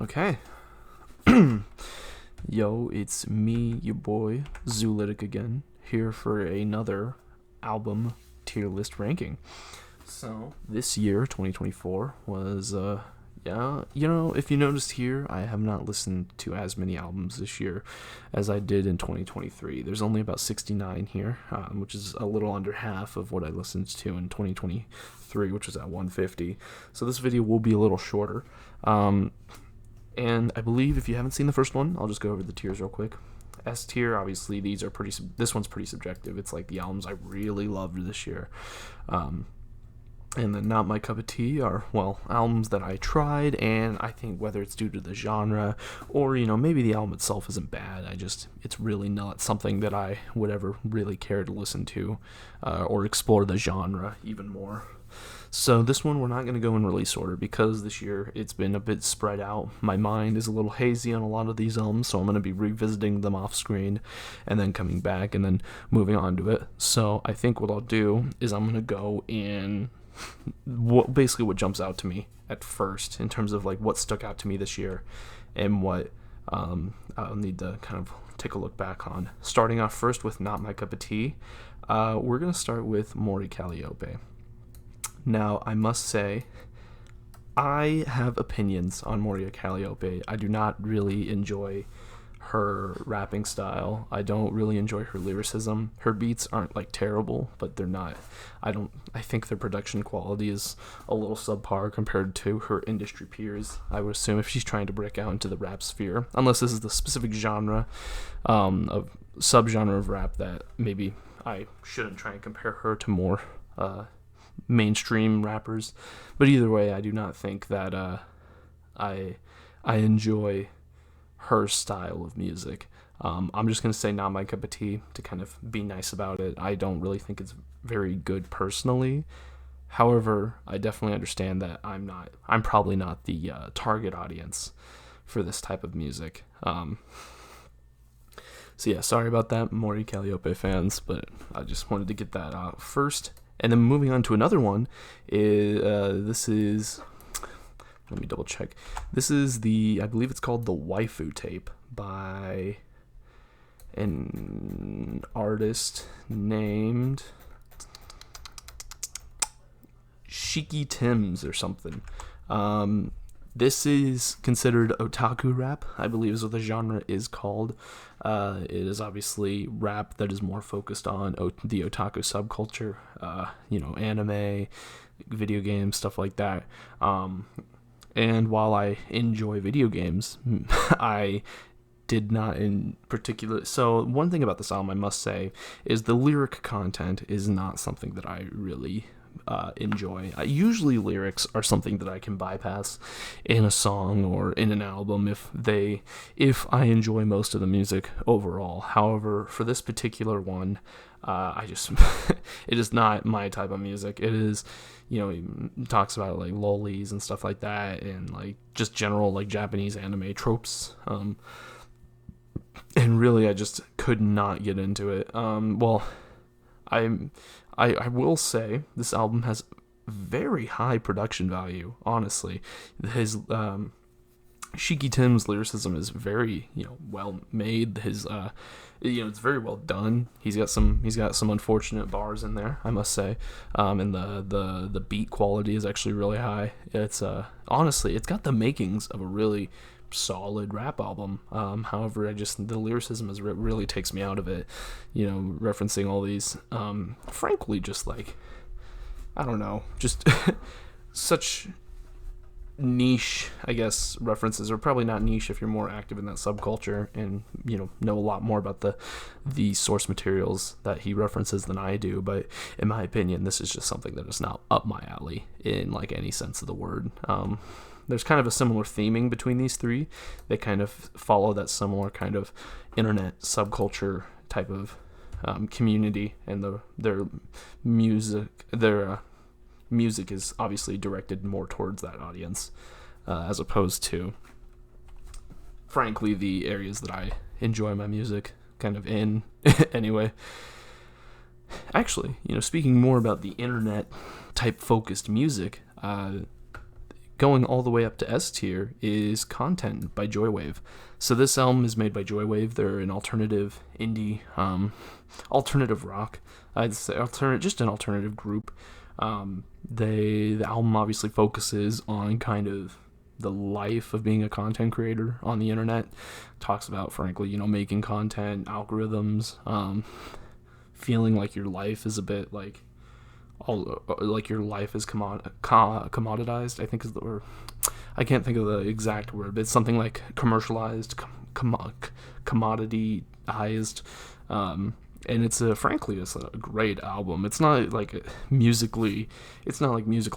Okay. Yo, it's me, your boy, Zoolytic again, here for another album tier list ranking. So, this year, 2024, was, if you noticed here, I have not listened to as many albums this year as I did in 2023. There's only about 69 here, which is a little under half of what I listened to in 2023, which was at 150. So, this video will be a little shorter. And I believe if you haven't seen the first one, I'll just go over the tiers real quick. S tier, obviously, these are this one's pretty subjective. It's like the albums I really loved this year. And then Not My Cup of Tea are, well, albums that I tried, and I think whether it's due to the genre or, maybe the album itself isn't bad. It's really not something that I would ever really care to listen to or explore the genre even more. So this one we're not going to go in release order because this year it's been a bit spread out. My mind is a little hazy on a lot of these albums, so I'm going to be revisiting them off screen and then coming back and then moving on to it. So I think what I'll do is I'm going to go in basically what jumps out to me at first in terms of like what stuck out to me this year and what I'll need to kind of take a look back on. Starting off first with Not My Cup of Tea, we're going to start with Mori Calliope. Now, I must say, I have opinions on Moria Calliope. I do not really enjoy her rapping style. I don't really enjoy her lyricism. Her beats aren't like terrible, but they're not. I think their production quality is a little subpar compared to her industry peers. I would assume if she's trying to break out into the rap sphere, unless this is the specific genre of subgenre of rap that maybe I shouldn't try and compare her to more mainstream rappers, but either way, I do not think that I enjoy her style of music. I'm just gonna say Not My Cup of Tea to kind of be nice about it. I don't really think it's very good personally. However, I definitely understand that I'm probably not the target audience for this type of music. So yeah, sorry about that, Mori Calliope fans, but I just wanted to get that out first. And then moving on to another one, this is, let me double check. This is I believe it's called the Waifu Tape by an artist named Shiki Tims or something. This is considered otaku rap, I believe is what the genre is called. It is obviously rap that is more focused on the otaku subculture, anime, video games, stuff like that. And while I enjoy video games, I did not in particular. So one thing about this album I must say is the lyric content is not something that I really enjoy. Usually lyrics are something that I can bypass in a song or in an album if I enjoy most of the music overall. However, for this particular one, it is not my type of music. It is, he talks about like lolis and stuff like that, and like just general like Japanese anime tropes. And really, I just could not get into it. I will say this album has very high production value, honestly. His Shiki Tim's lyricism is very, well made. His it's very well done. He's got some unfortunate bars in there, I must say. And the beat quality is actually really high. It's honestly, it's got the makings of a really solid rap album. However, the lyricism really takes me out of it. Referencing all these, frankly, just like, I don't know, just such niche, I guess, references, or probably not niche if you're more active in that subculture and know a lot more about the source materials that he references than I do. But in my opinion, this is just something that is not up my alley in like any sense of the word. There's kind of a similar theming between these three. They kind of follow that similar kind of internet subculture type of community, and their music is obviously directed more towards that audience, as opposed to, frankly, the areas that I enjoy my music kind of in. Anyway, actually, speaking more about the internet type focused music, going all the way up to S tier is Content by Joywave. So this album is made by Joywave. They're an alternative indie, alternative rock. I'd say just an alternative group. The album obviously focuses on kind of the life of being a content creator on the internet. Talks about, frankly, making content, algorithms, feeling like your life is a bit like your life is commoditized, I think is the word. I can't think of the exact word, but it's something like commercialized, commoditized, and it's frankly it's a great album. It's not like musically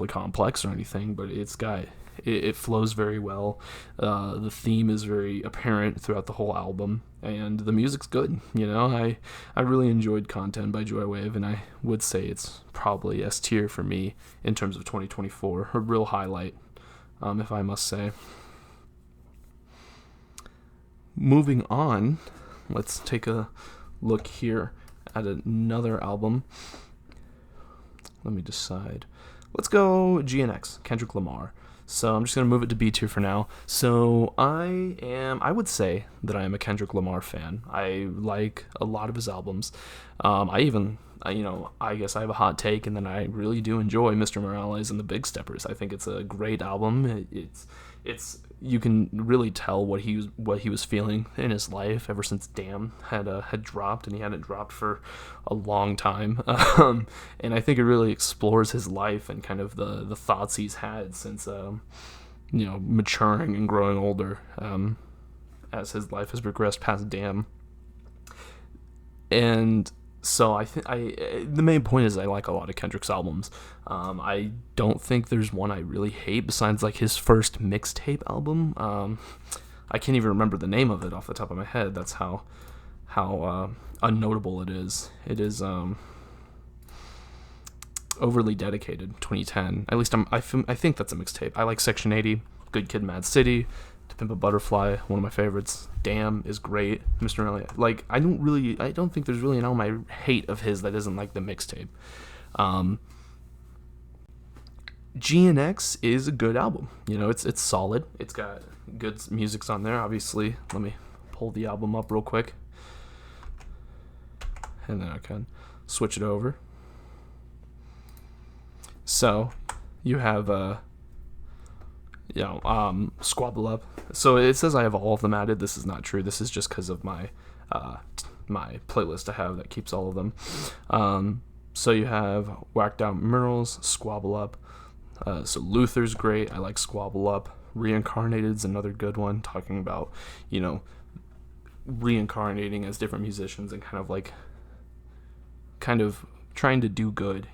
complex or anything, but it flows very well. The theme is very apparent throughout the whole album, and the music's good. I really enjoyed Content by Joywave, and I would say it's probably S tier for me in terms of 2024. A real highlight, if I must say. Moving on, let's take a look here at another album. Let me decide. Let's go GNX, Kendrick Lamar. So I'm just going to move it to B tier for now. So I would say that I am a Kendrick Lamar fan. I like a lot of his albums. I guess I have a hot take, and then I really do enjoy Mr. Morales and the Big Steppers. I think it's a great album. It's you can really tell what he was feeling in his life ever since Damn had dropped, and he hadn't dropped for a long time. And I think it really explores his life and kind of the thoughts he's had since maturing and growing older as his life has progressed past Damn. And so I think the main point is I like a lot of Kendrick's albums. I don't think there's one I really hate besides like his first mixtape album. I can't even remember the name of it off the top of my head. That's how unnotable it is. It is Overly Dedicated, 2010. At least I think that's a mixtape. I like Section 80, Good Kid, Mad City, To Pimp a Butterfly, one of my favorites. Damn is great. Mr. Elliott. Like, I don't think there's really an album I hate of his that isn't like the mixtape. GNX is a good album. It's solid. It's got good music on there, obviously. Let me pull the album up real quick, and then I can switch it over. So you have Squabble Up. So it says I have all of them added. This is not true. This is just because of my my playlist I have that keeps all of them. So you have Whacked Out Murals, Squabble Up. So Luther's great. I like Squabble Up. Reincarnated's another good one, talking about reincarnating as different musicians and kind of trying to do good,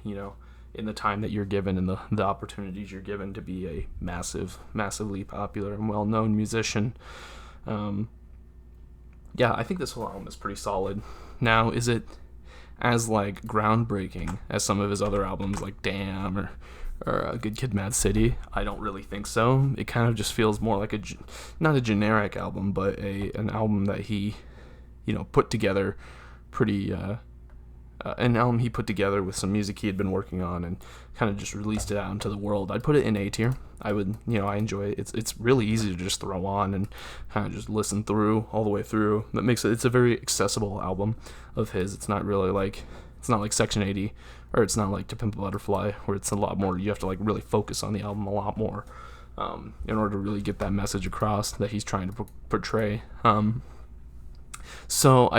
in the time that you're given and the opportunities you're given to be a massively popular and well-known musician. I think this whole album is pretty solid. Now, is it as groundbreaking as some of his other albums like Damn or Good Kid, Mad City? I don't really think so. It kind of just feels more like not a generic album, but an album that he put together pretty an album he put together with some music he had been working on and kind of just released it out into the world. I'd put it in A tier. I would, I enjoy it. It's really easy to just throw on and kind of just listen through all the way through. That makes it's a very accessible album of his. It's not really it's not like Section 80, or it's not like To Pimp a Butterfly, where it's a lot more, you have to really focus on the album a lot more in order to really get that message across that he's trying to portray. So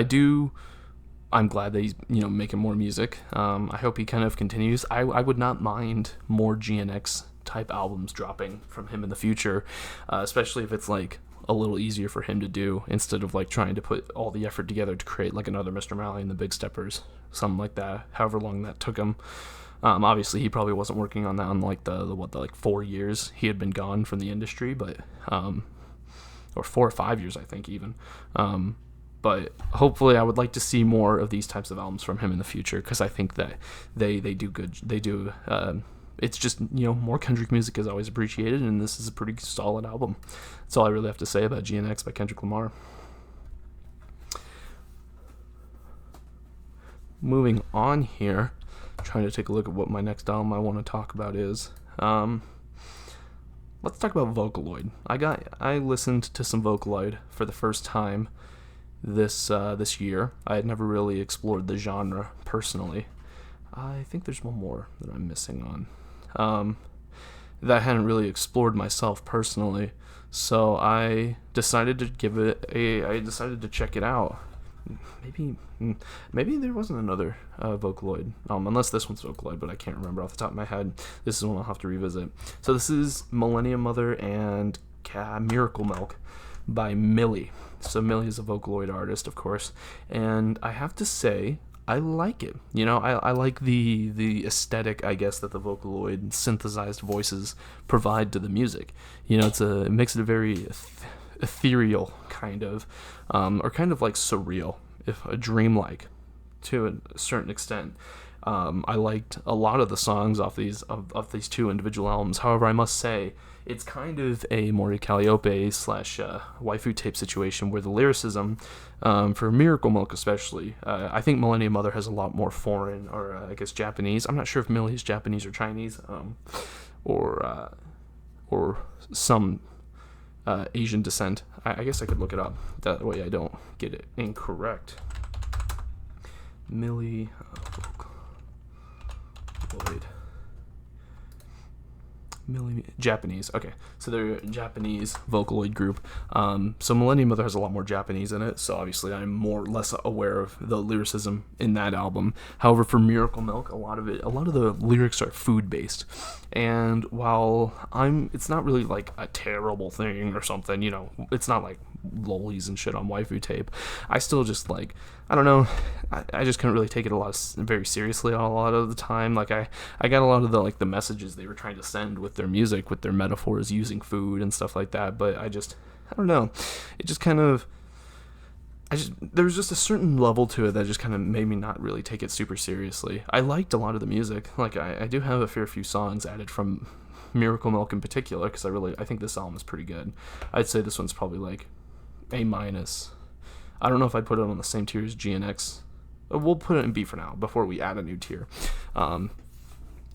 I'm glad that he's making more music. I hope he kind of continues. I would not mind more GNX type albums dropping from him in the future, especially if it's a little easier for him to do instead of trying to put all the effort together to create another Mr. Malley and the Big Steppers, something like that. However long that took him. Obviously he probably wasn't working on that in the 4 years he had been gone from the industry, but or 4 or 5 years I think even. But hopefully I would like to see more of these types of albums from him in the future, because I think that they do good. They do. It's just, more Kendrick music is always appreciated, and this is a pretty solid album. That's all I really have to say about GNX by Kendrick Lamar. Moving on here, trying to take a look at what my next album I want to talk about is. let's talk about Vocaloid. I listened to some Vocaloid for the first time this year. I had never really explored the genre personally. I think there's one more that I'm missing on. That I hadn't really explored myself personally. So I decided to I decided to check it out. Maybe there wasn't another Vocaloid, unless this one's Vocaloid, but I can't remember off the top of my head. This is one I'll have to revisit. So this is Millennium Mother and Miracle Milk by Millie. So Millie is a Vocaloid artist, of course, and I have to say, I like it. I like the aesthetic, I guess, that the Vocaloid synthesized voices provide to the music. It makes it a very ethereal kind of, or kind of like surreal, if a dreamlike, to a certain extent. I liked a lot of the songs off these two individual albums. However, I must say it's kind of a Mori Calliope / waifu tape situation where the lyricism, for Miracle Milk especially, I think Millennium Mother has a lot more foreign, or I guess Japanese. I'm not sure if Millie's Japanese or Chinese, or some Asian descent. I guess I could look it up. That way I don't get it incorrect. Millie Vocaloid. Japanese. Okay, so they're a Japanese Vocaloid group. So Millennium Mother has a lot more Japanese in it, so obviously I'm more or less aware of the lyricism in that album. However, for Miracle Milk, a lot of the lyrics are food based, and while it's not really like a terrible thing or something, it's not like lollies and shit on waifu tape. I still just I don't know, I just couldn't really take it very seriously a lot of the time. Like I got a lot of the messages they were trying to send with their music, with their metaphors using food and stuff like that, but I don't know, it just kind of, there was just a certain level to it that just kind of made me not really take it super seriously. I liked a lot of the music. I do have a fair few songs added from Miracle Milk in particular, because I think this album is pretty good. I'd say this one's probably A-. I don't know if I'd put it on the same tier as GNX. We'll put it in B for now, before we add a new tier.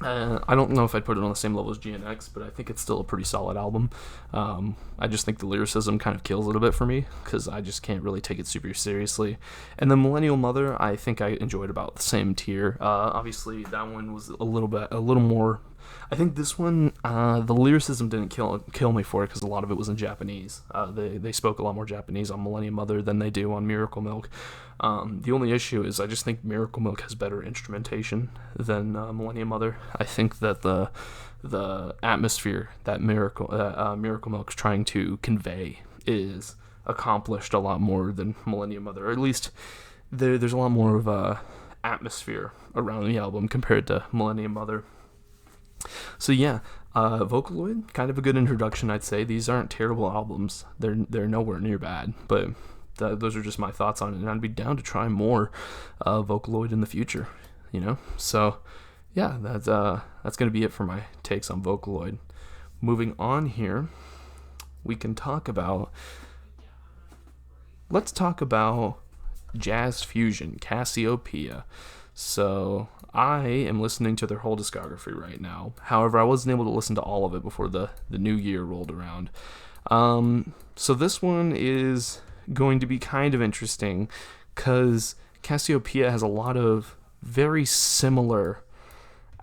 I don't know if I'd put it on the same level as GNX, but I think it's still a pretty solid album. I just think the lyricism kind of kills it a bit for me, because I just can't really take it super seriously. And then Millennial Mother, I think I enjoyed about the same tier. Obviously, that one was a little more. I think this one, the lyricism didn't kill me for it, because a lot of it was in Japanese. They spoke a lot more Japanese on Millennium Mother than they do on Miracle Milk. The only issue is I just think Miracle Milk has better instrumentation than Millennium Mother. I think that the atmosphere that Miracle Milk's trying to convey is accomplished a lot more than Millennium Mother, or at least there's a lot more of a atmosphere around the album compared to Millennium Mother. So yeah, Vocaloid, kind of a good introduction, I'd say. These aren't terrible albums. They're nowhere near bad, but those are just my thoughts on it, and I'd be down to try more Vocaloid in the future, So yeah, that's going to be it for my takes on Vocaloid. Moving on here, let's talk about Jazz Fusion, Cassiopeia. So I am listening to their whole discography right now. However, I wasn't able to listen to all of it before the new year rolled around. So this one is going to be kind of interesting, because Cassiopeia has a lot of very similar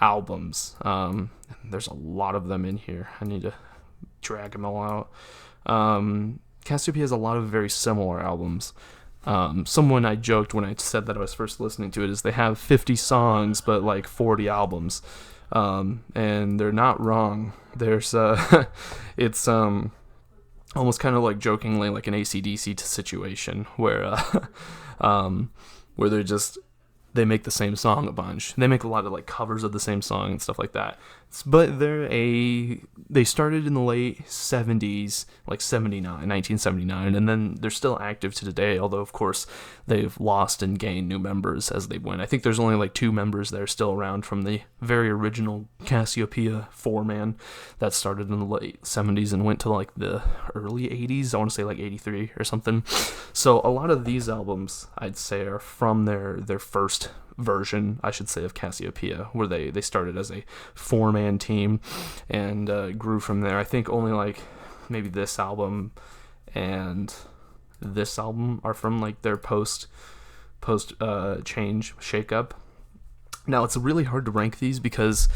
albums. There's a lot of them in here. I need to drag them all out. Cassiopeia has a lot of very similar albums. Someone I joked when I said that I was first listening to it is they have 50 songs but 40 albums, and they're not wrong. There's it's almost kind of jokingly like an AC/DC situation where they make the same song a bunch. They make a lot of covers of the same song and stuff like that. But they started in the late 70s, 1979, and then they're still active to today, although of course they've lost and gained new members as they went. I think there's only 2 members that are still around from the very original Cassiopeia 4-man that started in the late 70s and went to the early 80s. I want to say 83 or something. So a lot of these albums, I'd say, are from their first version, I should say, of Cassiopeia, where they started as a 4-man team and grew from there. I think only like maybe this album and this album are from like their post change shakeup. Now it's really hard to rank these because,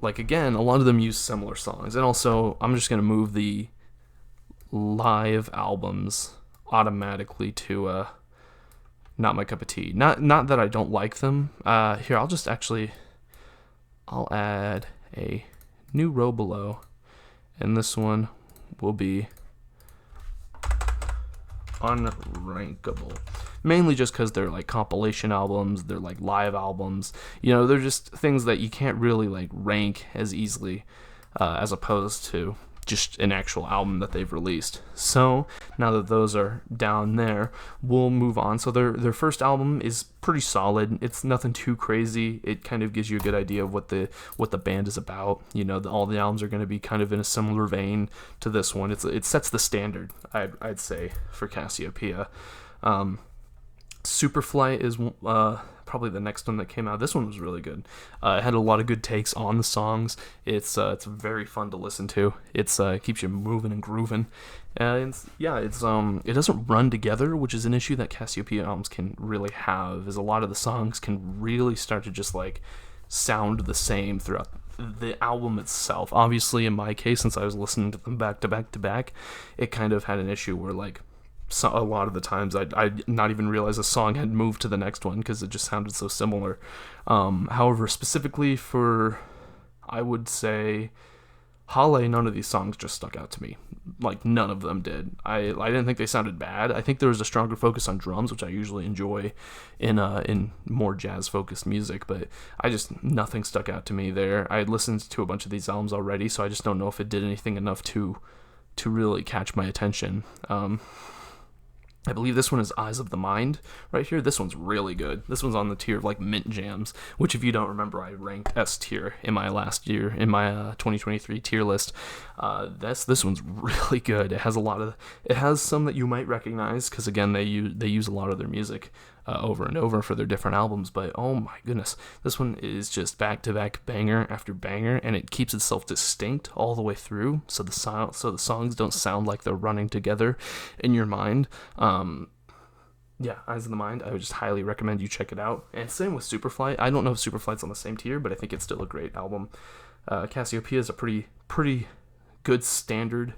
like, again, a lot of them use similar songs, and also I'm just gonna move the live albums automatically to Not My Cup of Tea. Not that I don't like them. Here, I'll add a new row below, and this one will be unrankable. Mainly just because they're like compilation albums, they're like live albums. They're just things that you can't really like rank as easily as opposed to just an actual album that they've released. So now that those are down there, we'll move on. So their first album is pretty solid. It's nothing too crazy. It kind of gives you a good idea of what the band is about. All the albums are going to be kind of in a similar vein to this one. It sets the standard, I'd say, for Cassiopeia. Superflight is probably the next one that came out. This one was really good. It had a lot of good takes on the songs. It's very fun to listen to. It keeps you moving and grooving. And it doesn't run together, which is an issue that Cassiopeia albums can really have. Is a lot of the songs can really start to just like sound the same throughout the album itself. Obviously, in my case, since I was listening to them back to back to back, it kind of had an issue where like, so a lot of the times I'd not even realize a song had moved to the next one because it just sounded so similar. However, specifically for, I would say, Halle, none of these songs just stuck out to me. Like, none of them did. I didn't think they sounded bad. I think there was a stronger focus on drums, which I usually enjoy in more jazz-focused music, but nothing stuck out to me there. I had listened to a bunch of these albums already, so I just don't know if it did anything enough to really catch my attention. I believe this one is Eyes of the Mind right here. This one's really good. This one's on the tier of like mint jams, which if you don't remember, I ranked S tier in my last year, in my 2023 tier list. This one's really good. It has some that you might recognize because again, they use a lot of their music over and over for their different albums, but oh my goodness, this one is just back-to-back banger after banger, and it keeps itself distinct all the way through, so the songs don't sound like they're running together in your mind. Eyes of the Mind, I would just highly recommend you check it out. And same with Superflight. I don't know if Superflight's on the same tier, but I think it's still a great album. Cassiopeia is a pretty good standard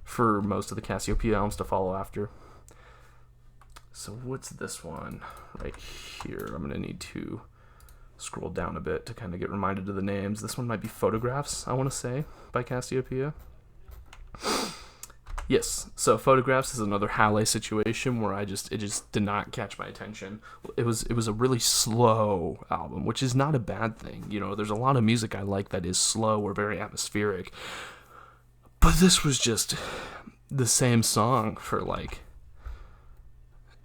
for most of the Cassiopeia albums to follow after. So what's this one right here? I'm going to need to scroll down a bit to kind of get reminded of the names. This one might be Photographs, I want to say, by Cassiopeia. Yes, so Photographs is another Halle situation where it just did not catch my attention. It was a really slow album, which is not a bad thing. There's a lot of music I like that is slow or very atmospheric. But this was just the same song for like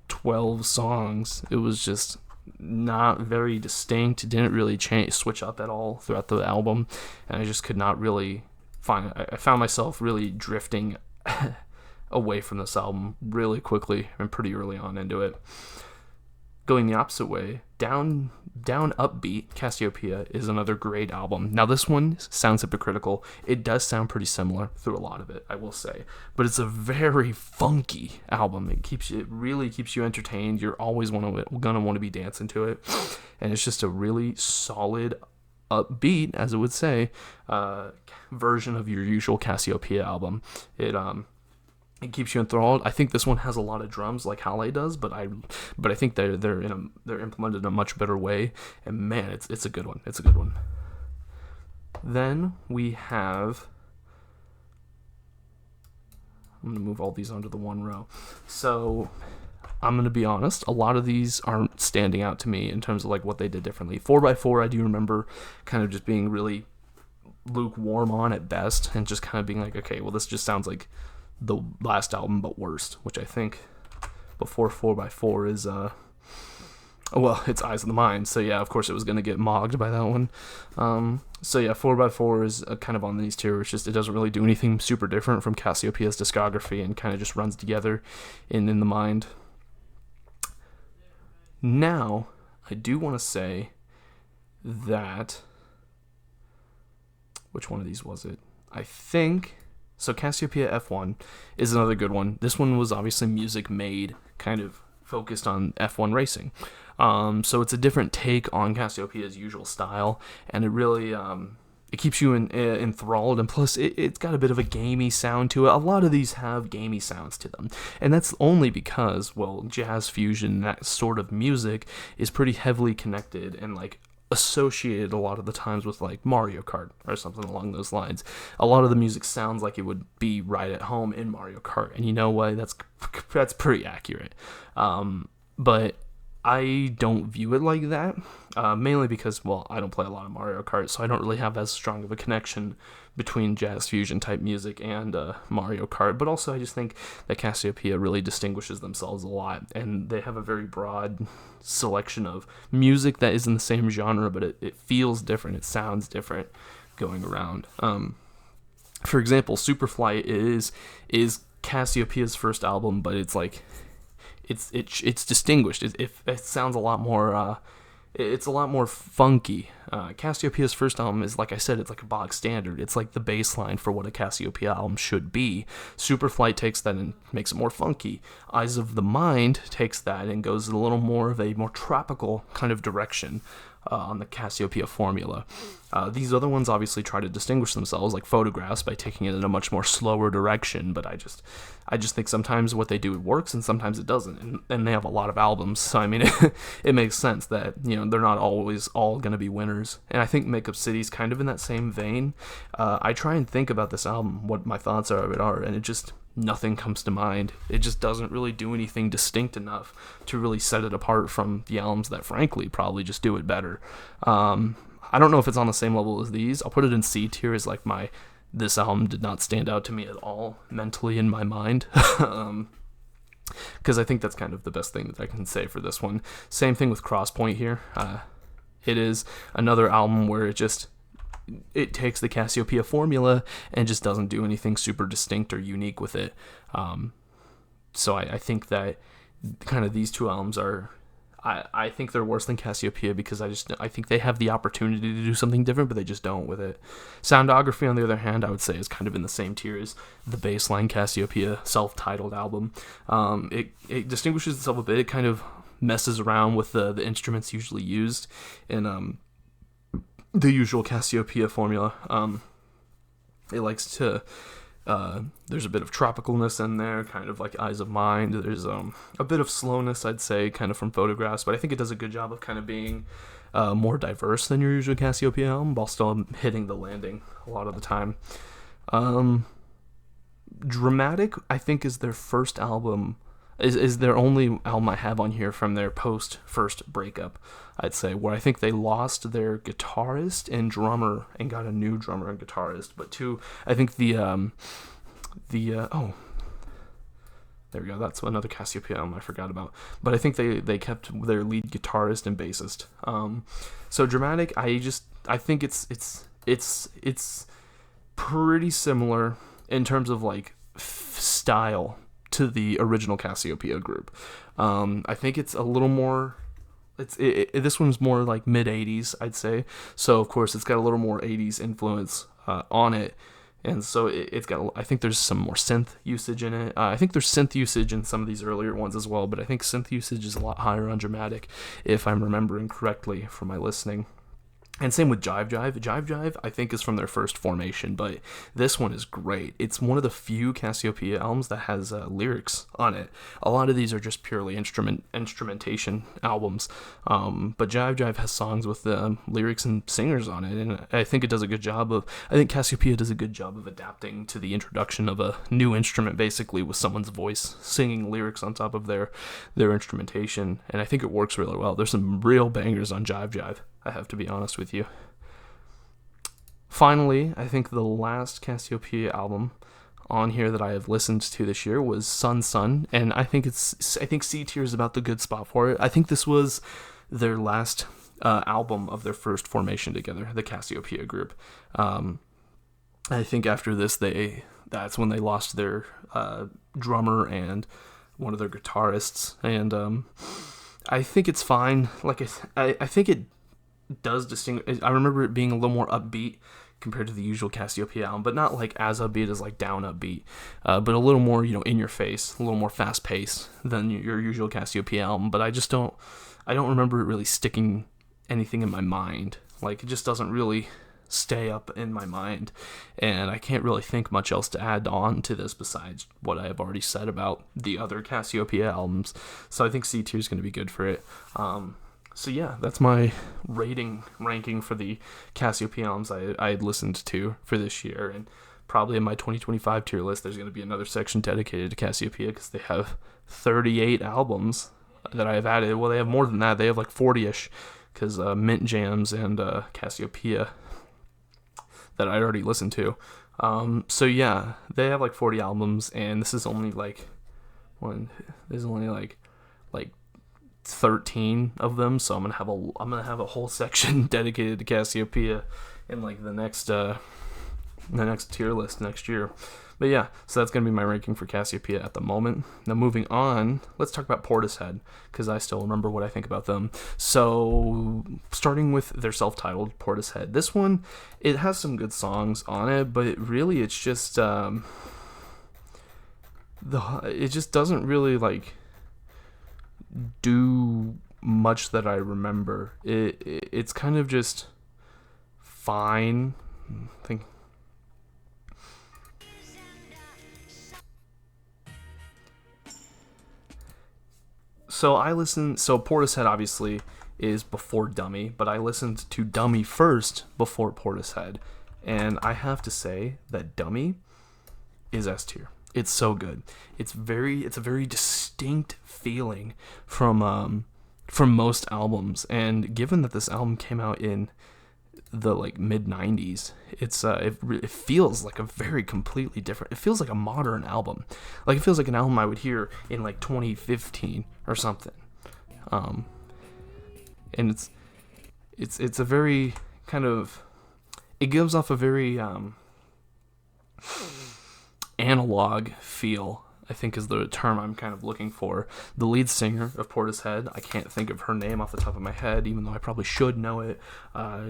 12 songs. It was just not very distinct. It didn't really switch up at all throughout the album, and I just could not really I found myself really drifting away from this album really quickly and pretty early on into it. Going the opposite way, down upbeat, Cassiopeia is another great album. Now this one sounds hypocritical. It does sound pretty similar through a lot of it, I will say, but it's a very funky album. It really keeps you entertained. You're always gonna want to be dancing to it, and it's just a really solid, upbeat, as it would say, version of your usual Cassiopeia album. It keeps you enthralled. I think this one has a lot of drums like Halle does, but I think they're implemented in a much better way. And man, it's a good one. It's a good one. Then we have. I'm gonna move all these onto the one row. So I'm gonna be honest. A lot of these aren't standing out to me in terms of like what they did differently. 4x4, I do remember kind of just being really lukewarm on at best, and just kind of being like, okay, well, this just sounds like the last album but worst, which I think before 4x4 is it's Eyes of the Mind, so yeah, of course it was going to get mogged by that one. 4x4 is kind of on these tier. It's just, it doesn't really do anything super different from Cassiopeia's discography and kind of just runs together in the mind. Now I do want to say that, which one of these was it? I think, so Cassiopeia F1 is another good one. This one was obviously music made kind of focused on F1 racing. So it's a different take on Cassiopeia's usual style, and it really it keeps you enthralled, and plus it's got a bit of a gamey sound to it. A lot of these have gamey sounds to them, and that's only because, well, jazz fusion, that sort of music, is pretty heavily connected and like associated a lot of the times with like Mario Kart or something along those lines. A lot of the music sounds like it would be right at home in Mario Kart, and you know what? That's pretty accurate. But I don't view it like that, mainly because, well, I don't play a lot of Mario Kart, so I don't really have as strong of a connection between jazz fusion type music and Mario Kart. But also, I just think that Cassiopeia really distinguishes themselves a lot, and they have a very broad selection of music that is in the same genre, but it feels different, it sounds different going around. For example, Superflight is Cassiopeia's first album, but it's like it's distinguished. It sounds a lot more. It's a lot more funky. Cassiopeia's first album is, like I said, it's like a bog standard. It's like the baseline for what a Cassiopeia album should be. Superflight takes that and makes it more funky. Eyes of the Mind takes that and goes a little more of a more tropical kind of direction on the Cassiopeia formula. These other ones obviously try to distinguish themselves, like Photographs, by taking it in a much more slower direction, but I just think sometimes what they do works and sometimes it doesn't, and they have a lot of albums, so I mean it makes sense that, you know, they're not always all going to be winners. And I think Makeup City's kind of in that same vein. I try and think about this album, what my thoughts of it are, and it just, nothing comes to mind. It just doesn't really do anything distinct enough to really set it apart from the albums that frankly probably just do it better. I don't know if it's on the same level as these. I'll put it in C tier as like this album did not stand out to me at all mentally in my mind. Because I think that's kind of the best thing that I can say for this one. Same thing with Crosspoint here. It is another album where it takes the Cassiopeia formula and just doesn't do anything super distinct or unique with it. So I think that kind of these two albums are, I think they're worse than Cassiopeia because I think they have the opportunity to do something different, but they just don't with it. Soundography, on the other hand, I would say is kind of in the same tier as the baseline Cassiopeia self-titled album. It distinguishes itself a bit. It kind of messes around with the instruments usually used in the usual Cassiopeia formula. It likes to, there's a bit of tropicalness in there, kind of like Eyes of Mind. There's a bit of slowness, I'd say, kind of from Photographs, but I think it does a good job of kind of being more diverse than your usual Cassiopeia album, while still hitting the landing a lot of the time. Dramatic, I think, is their first album, is their only album I have on here from their post-first breakup, I'd say, where I think they lost their guitarist and drummer and got a new drummer and guitarist. But I think there we go, that's another Cassiopeia album I forgot about. But I think they kept their lead guitarist and bassist. So Dramatic, I think it's pretty similar in terms of like style to the original Cassiopeia group. I think it's a little more, this one's more like mid-80s, I'd say. So of course it's got a little more 80s influence on it, and so it's got, I think there's some more synth usage in it. I think there's synth usage in some of these earlier ones as well, but I think synth usage is a lot higher on Dramatic, if I'm remembering correctly from my listening. And same with Jive Jive. Jive Jive, I think, is from their first formation, but this one is great. It's one of the few Cassiopeia albums that has lyrics on it. A lot of these are just purely instrumentation albums, but Jive Jive has songs with lyrics and singers on it, and I think Cassiopeia does a good job of adapting to the introduction of a new instrument, basically, with someone's voice singing lyrics on top of their instrumentation, and I think it works really well. There's some real bangers on Jive Jive, I have to be honest with you. Finally, I think the last Cassiopeia album on here that I have listened to this year was Sun Sun, and I think C tier is about the good spot for it. I think this was their last album of their first formation together, the Cassiopeia group. I think after this, that's when they lost their drummer and one of their guitarists, and I think it's fine. Like I think it does distinguish. I remember it being a little more upbeat compared to the usual Cassiopeia album, but not like as upbeat as like down upbeat, but a little more, in your face, a little more fast paced than your usual Cassiopeia album. But I don't remember it really sticking anything in my mind. Like, it just doesn't really stay up in my mind, and I can't really think much else to add on to this besides what I have already said about the other Cassiopeia albums. So I think C tier is going to be good for it. So yeah, that's my ranking for the Cassiopeia albums I had listened to for this year, and probably in my 2025 tier list, there's going to be another section dedicated to Cassiopeia because they have 38 albums that I have added. Well, they have more than that. They have like 40-ish because Mint Jams and Cassiopeia that I'd already listened to. So yeah, they have like 40 albums, and this is only like there's only like 13 of them, so I'm gonna have a whole section dedicated to Cassiopeia in like the next tier list next year. But yeah, so that's gonna be my ranking for Cassiopeia at the moment. Now moving on, let's talk about Portishead, because I still remember what I think about them. So starting with their self-titled Portishead, this one, it has some good songs on it, but it's just it just doesn't really like do much that I remember. It's kind of just fine. I think so Portishead obviously is before Dummy, but I listened to Dummy first before Portishead, and I have to say that Dummy is S tier. It's so good. It's a very distinct feeling from most albums, and given that this album came out in the like mid 90s, it feels like a very completely different. It feels like a modern album. Like, it feels like an album I would hear in like 2015 or something. And it's a very kind of, it gives off a very analog feel, I think is the term I'm kind of looking for. The lead singer of Portishead, I can't think of her name off the top of my head, even though I probably should know it.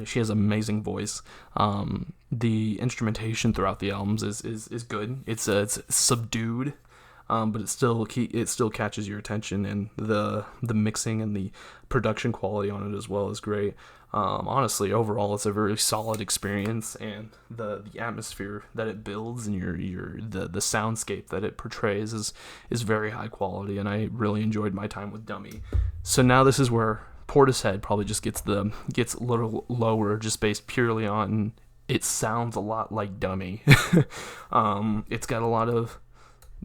She has an amazing voice. The instrumentation throughout the albums is good. It's subdued, but it still catches your attention, and the mixing and the production quality on it as well is great. Honestly, overall, it's a very solid experience, and the atmosphere that it builds and the soundscape that it portrays is very high quality, and I really enjoyed my time with Dummy. So now this is where Portishead probably just gets a little lower, just based purely on it sounds a lot like Dummy. It's got a lot of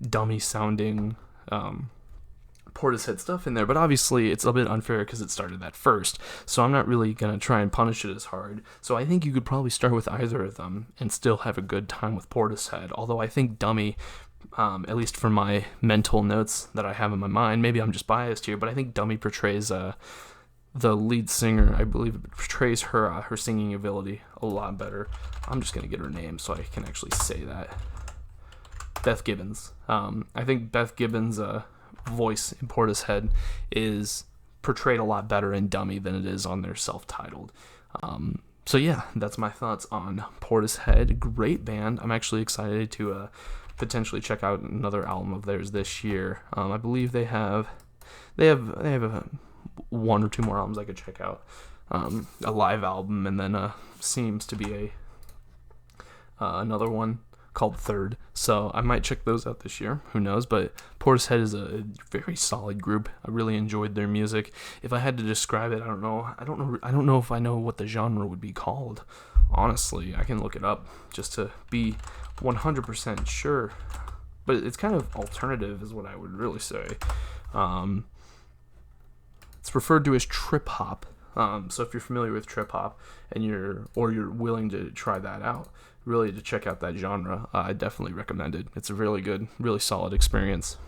Dummy sounding Portishead stuff in there, but obviously it's a bit unfair because it started that first, so I'm not really going to try and punish it as hard. So I think you could probably start with either of them and still have a good time with Portishead, although I think Dummy, at least for my mental notes that I have in my mind, maybe I'm just biased here, but I think Dummy portrays the lead singer, I believe it portrays her singing ability a lot better. I'm just going to get her name so I can actually say that. Beth Gibbons. I think Beth Gibbons' voice in Portishead is portrayed a lot better in Dummy than it is on their self-titled. So yeah, that's my thoughts on Portishead. Great band. I'm actually excited to potentially check out another album of theirs this year. I believe they have one or two more albums I could check out. A live album, and then seems to be another one called Third, so I might check those out this year. Who knows? But Portishead is a very solid group. I really enjoyed their music. If I had to describe it, I don't know if I know what the genre would be called. Honestly, I can look it up just to be 100% sure. But it's kind of alternative, is what I would really say. It's referred to as trip hop. So if you're familiar with trip hop and you're willing to try that out, really to check out that genre, I definitely recommend it. It's a really good, really solid experience.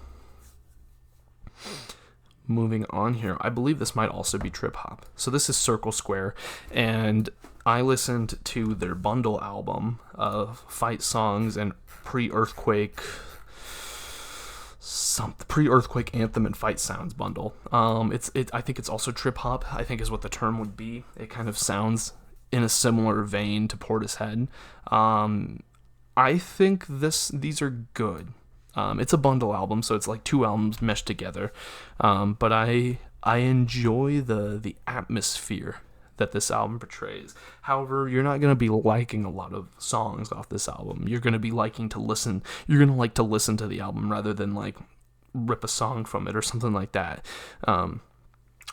Moving on here, I believe this might also be trip hop. So this is Circle Square, and I listened to their bundle album of fight songs and pre-earthquake some pre-Earthquake Anthem and Fight Sounds bundle. I think it's also trip hop, I think is what the term would be. It kind of sounds in a similar vein to Portishead. I think these are good. It's a bundle album, so it's like two albums meshed together. But I enjoy the atmosphere that this album portrays. However, you're not going to be liking a lot of songs off this album. You're going to be liking to listen. You're going to like to listen to the album rather than like rip a song from it or something like that.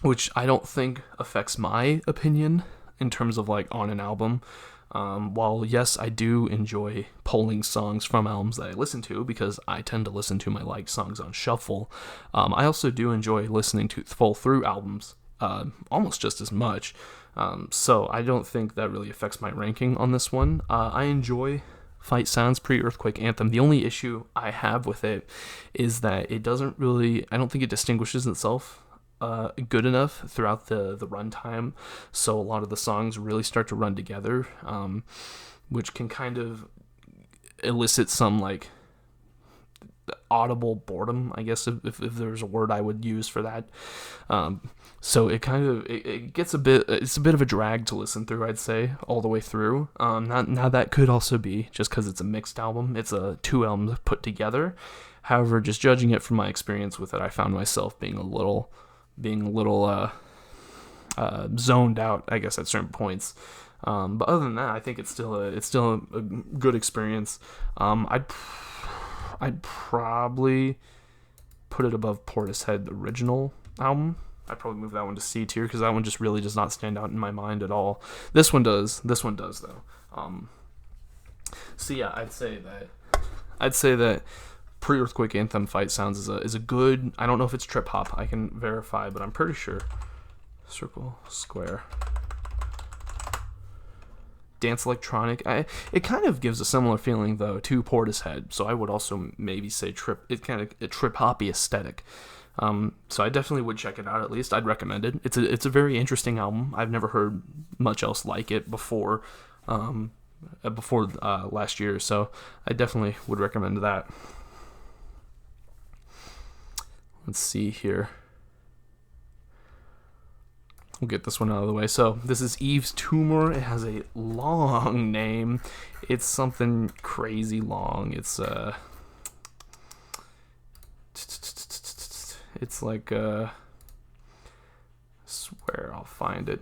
Which I don't think affects my opinion in terms of like on an album. While yes, I do enjoy pulling songs from albums that I listen to because I tend to listen to my liked songs on shuffle. I also do enjoy listening to full through albums almost just as much. So I don't think that really affects my ranking on this one. I enjoy Fight Sounds Pre-Earthquake Anthem. The only issue I have with it is that it doesn't really, I don't think it distinguishes itself good enough throughout the runtime. So a lot of the songs really start to run together, which can kind of elicit some like audible boredom, I guess, if there's a word I would use for that. So it kind of it gets it's a bit of a drag to listen through, I'd say, all the way through. Now that could also be just because it's a mixed album. It's a two albums put together. However, just judging it from my experience with it, I found myself being a little zoned out, I guess, at certain points. But other than that, I think it's still a good experience. I'd probably put it above Portishead, the original album. I'd probably move that one to C tier because that one just really does not stand out in my mind at all. This one does. This one does though. So yeah, I'd say that Pre-Earthquake Anthem Fight Sounds is a good. I don't know if it's trip hop. I can verify, but I'm pretty sure. Circle, square. Dance electronic. It kind of gives a similar feeling though to Portishead, so I would also maybe say it's kind of a trip hoppy aesthetic. So I definitely would check it out. At least I'd recommend it. It's a very interesting album. I've never heard much else like it before last year, so I definitely would recommend that. Let's see here. We'll get this one out of the way. So this is Eve's Tumor. It has a long name. It's something crazy long. It's like I swear I'll find it.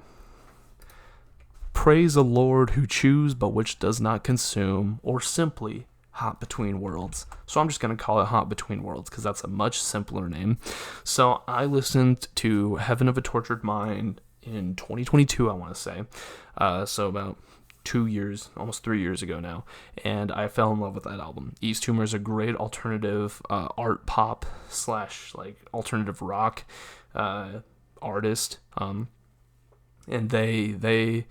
Praise the Lord who chews but which does not consume, or simply Hot Between Worlds. So I'm just going to call it Hot Between Worlds because that's a much simpler name. So I listened to Heaven of a Tortured Mind in 2022, I want to say. So about 2 years, almost 3 years ago now. And I fell in love with that album. Eve's Tumor is a great alternative art pop / like alternative rock artist. And they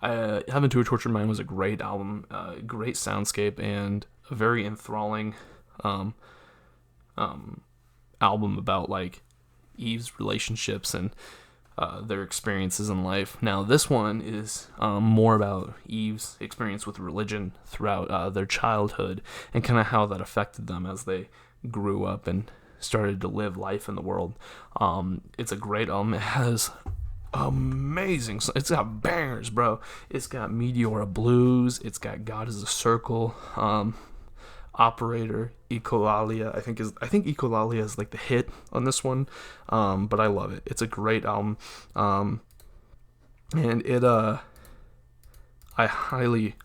Heaven to a Tortured Mind was a great album, great soundscape, and a very enthralling album about like Eve's relationships and their experiences in life. Now this one is more about Eve's experience with religion throughout their childhood and kind of how that affected them as they grew up and started to live life in the world. It's a great album. It has amazing, it's got bangers, bro. It's got Meteora Blues, it's got God is a Circle, Operator, Echolalia. I think Echolalia is like the hit on this one, but I love it. It's a great album, and it I highly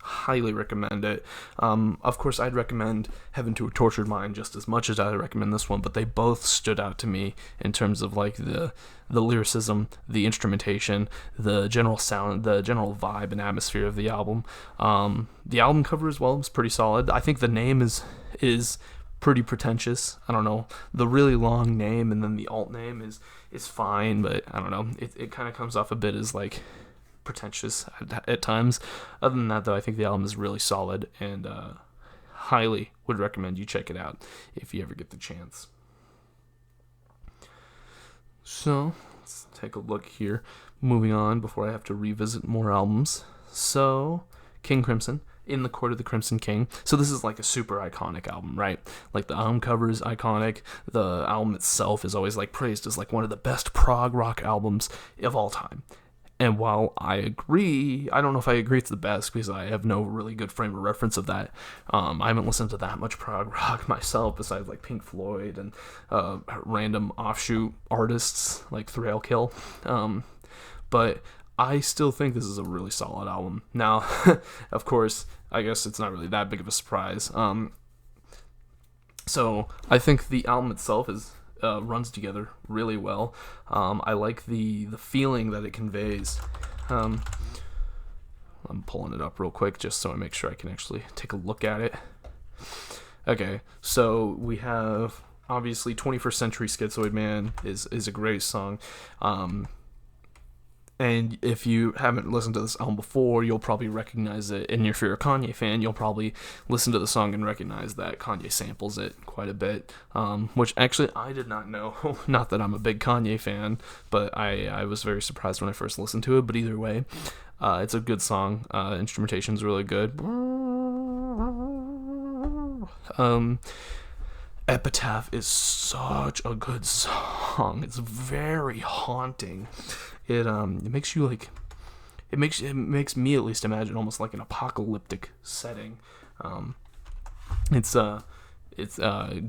recommend it. Of course, I'd recommend Heaven to a Tortured Mind just as much as I recommend this one, but they both stood out to me in terms of like the lyricism, the instrumentation, the general sound, the general vibe and atmosphere of the album. The album cover as well is pretty solid. I think the name is pretty pretentious. I don't know. The really long name and then the alt name is fine, but I don't know. It kind of comes off a bit as like pretentious at times. Other than that though, I think the album is really solid and highly would recommend you check it out if you ever get the chance. So let's take a look here, moving on before I have to revisit more albums. So King Crimson In the Court of the Crimson King. So this is like a super iconic album, right? Like the album cover is iconic. The album itself is always like praised as like one of the best prog rock albums of all time. And while I agree, I don't know if I agree it's the best because I have no really good frame of reference of that. I haven't listened to that much prog rock myself besides like Pink Floyd and random offshoot artists like Thrailkill. But I still think this is a really solid album. Now, of course, I guess it's not really that big of a surprise. So I think the album itself runs together really well. I like the feeling that it conveys. I'm pulling it up real quick just so I make sure I can actually take a look at it. Okay, so we have obviously 21st Century Schizoid Man is a great song. And if you haven't listened to this album before, you'll probably recognize it. And if you're a Kanye fan, you'll probably listen to the song and recognize that Kanye samples it quite a bit. Which actually I did not know. Not that I'm a big Kanye fan, but I was very surprised when I first listened to it. But either way, it's a good song. Instrumentation's really good. Epitaph is such a good song. It's very haunting. It makes you like, it makes me at least imagine almost like an apocalyptic setting. It's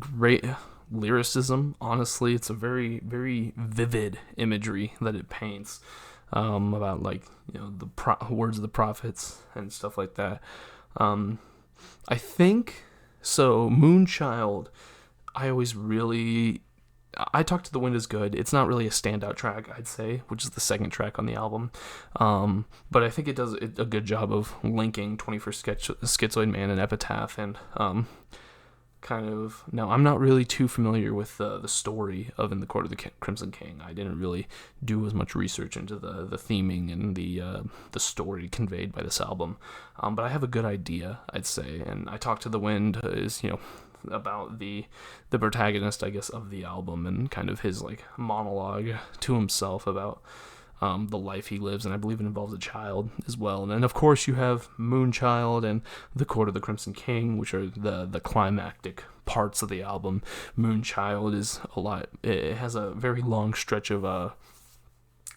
great lyricism. Honestly, it's a very, very vivid imagery that it paints about like the words of the prophets and stuff like that. I think so. Moonchild. I Talk to the Wind is good. It's not really a standout track, I'd say, which is the second track on the album. But I think it does a good job of linking 21st Schizoid Man and Epitaph. And now, I'm not really too familiar with the story of In the Court of the Crimson King. I didn't really do as much research into the theming and the story conveyed by this album. But I have a good idea, I'd say. And I Talk to the Wind is, about the protagonist, I guess, of the album and kind of his like monologue to himself about the life he lives, and I believe it involves a child as well. And then of course you have Moonchild and The Court of the Crimson King, which are the climactic parts of the album. Moonchild is it has a very long stretch of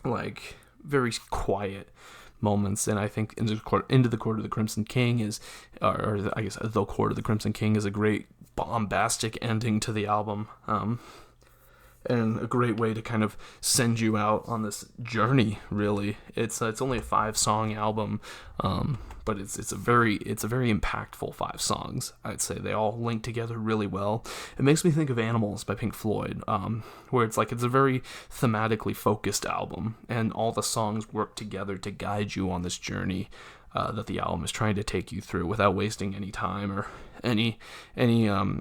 like very quiet moments, and I think Into the Court of the Crimson King or I guess The Court of the Crimson King is a great bombastic ending to the album, and a great way to kind of send you out on this journey. Really, it's only a 5-song album, but it's a very impactful 5 songs. I'd say they all link together really well. It makes me think of Animals by Pink Floyd, where it's a very thematically focused album, and all the songs work together to guide you on this journey that the album is trying to take you through without wasting any time or any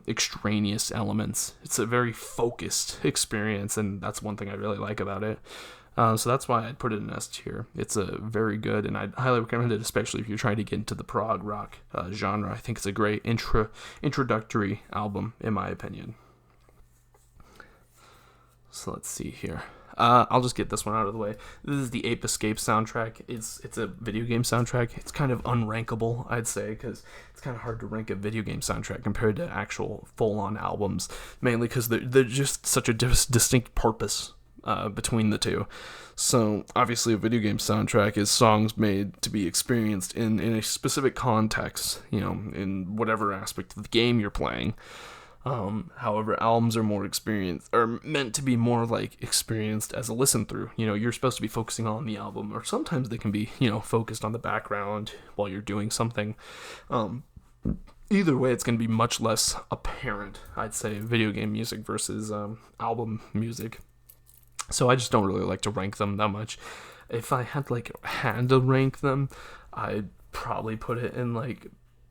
extraneous elements. It's a very focused experience, and that's one thing I really like about it. So that's why I'd put it in S tier. It's a very good, and I'd highly recommend it, especially if you're trying to get into the prog rock genre. I think it's a great introductory album, in my opinion. So let's see here. I'll just get this one out of the way. This is the Ape Escape soundtrack. It's a video game soundtrack. It's kind of unrankable, I'd say, because it's kind of hard to rank a video game soundtrack compared to actual full-on albums, mainly because they're just such a distinct purpose between the two. So obviously a video game soundtrack is songs made to be experienced in a specific context, in whatever aspect of the game you're playing. However, albums are meant to be more like experienced as a listen through. You're supposed to be focusing on the album, or sometimes they can be, focused on the background while you're doing something. Either way, it's going to be much less apparent, I'd say, video game music versus album music. So I just don't really like to rank them that much. If I had to rank them, I'd probably put it in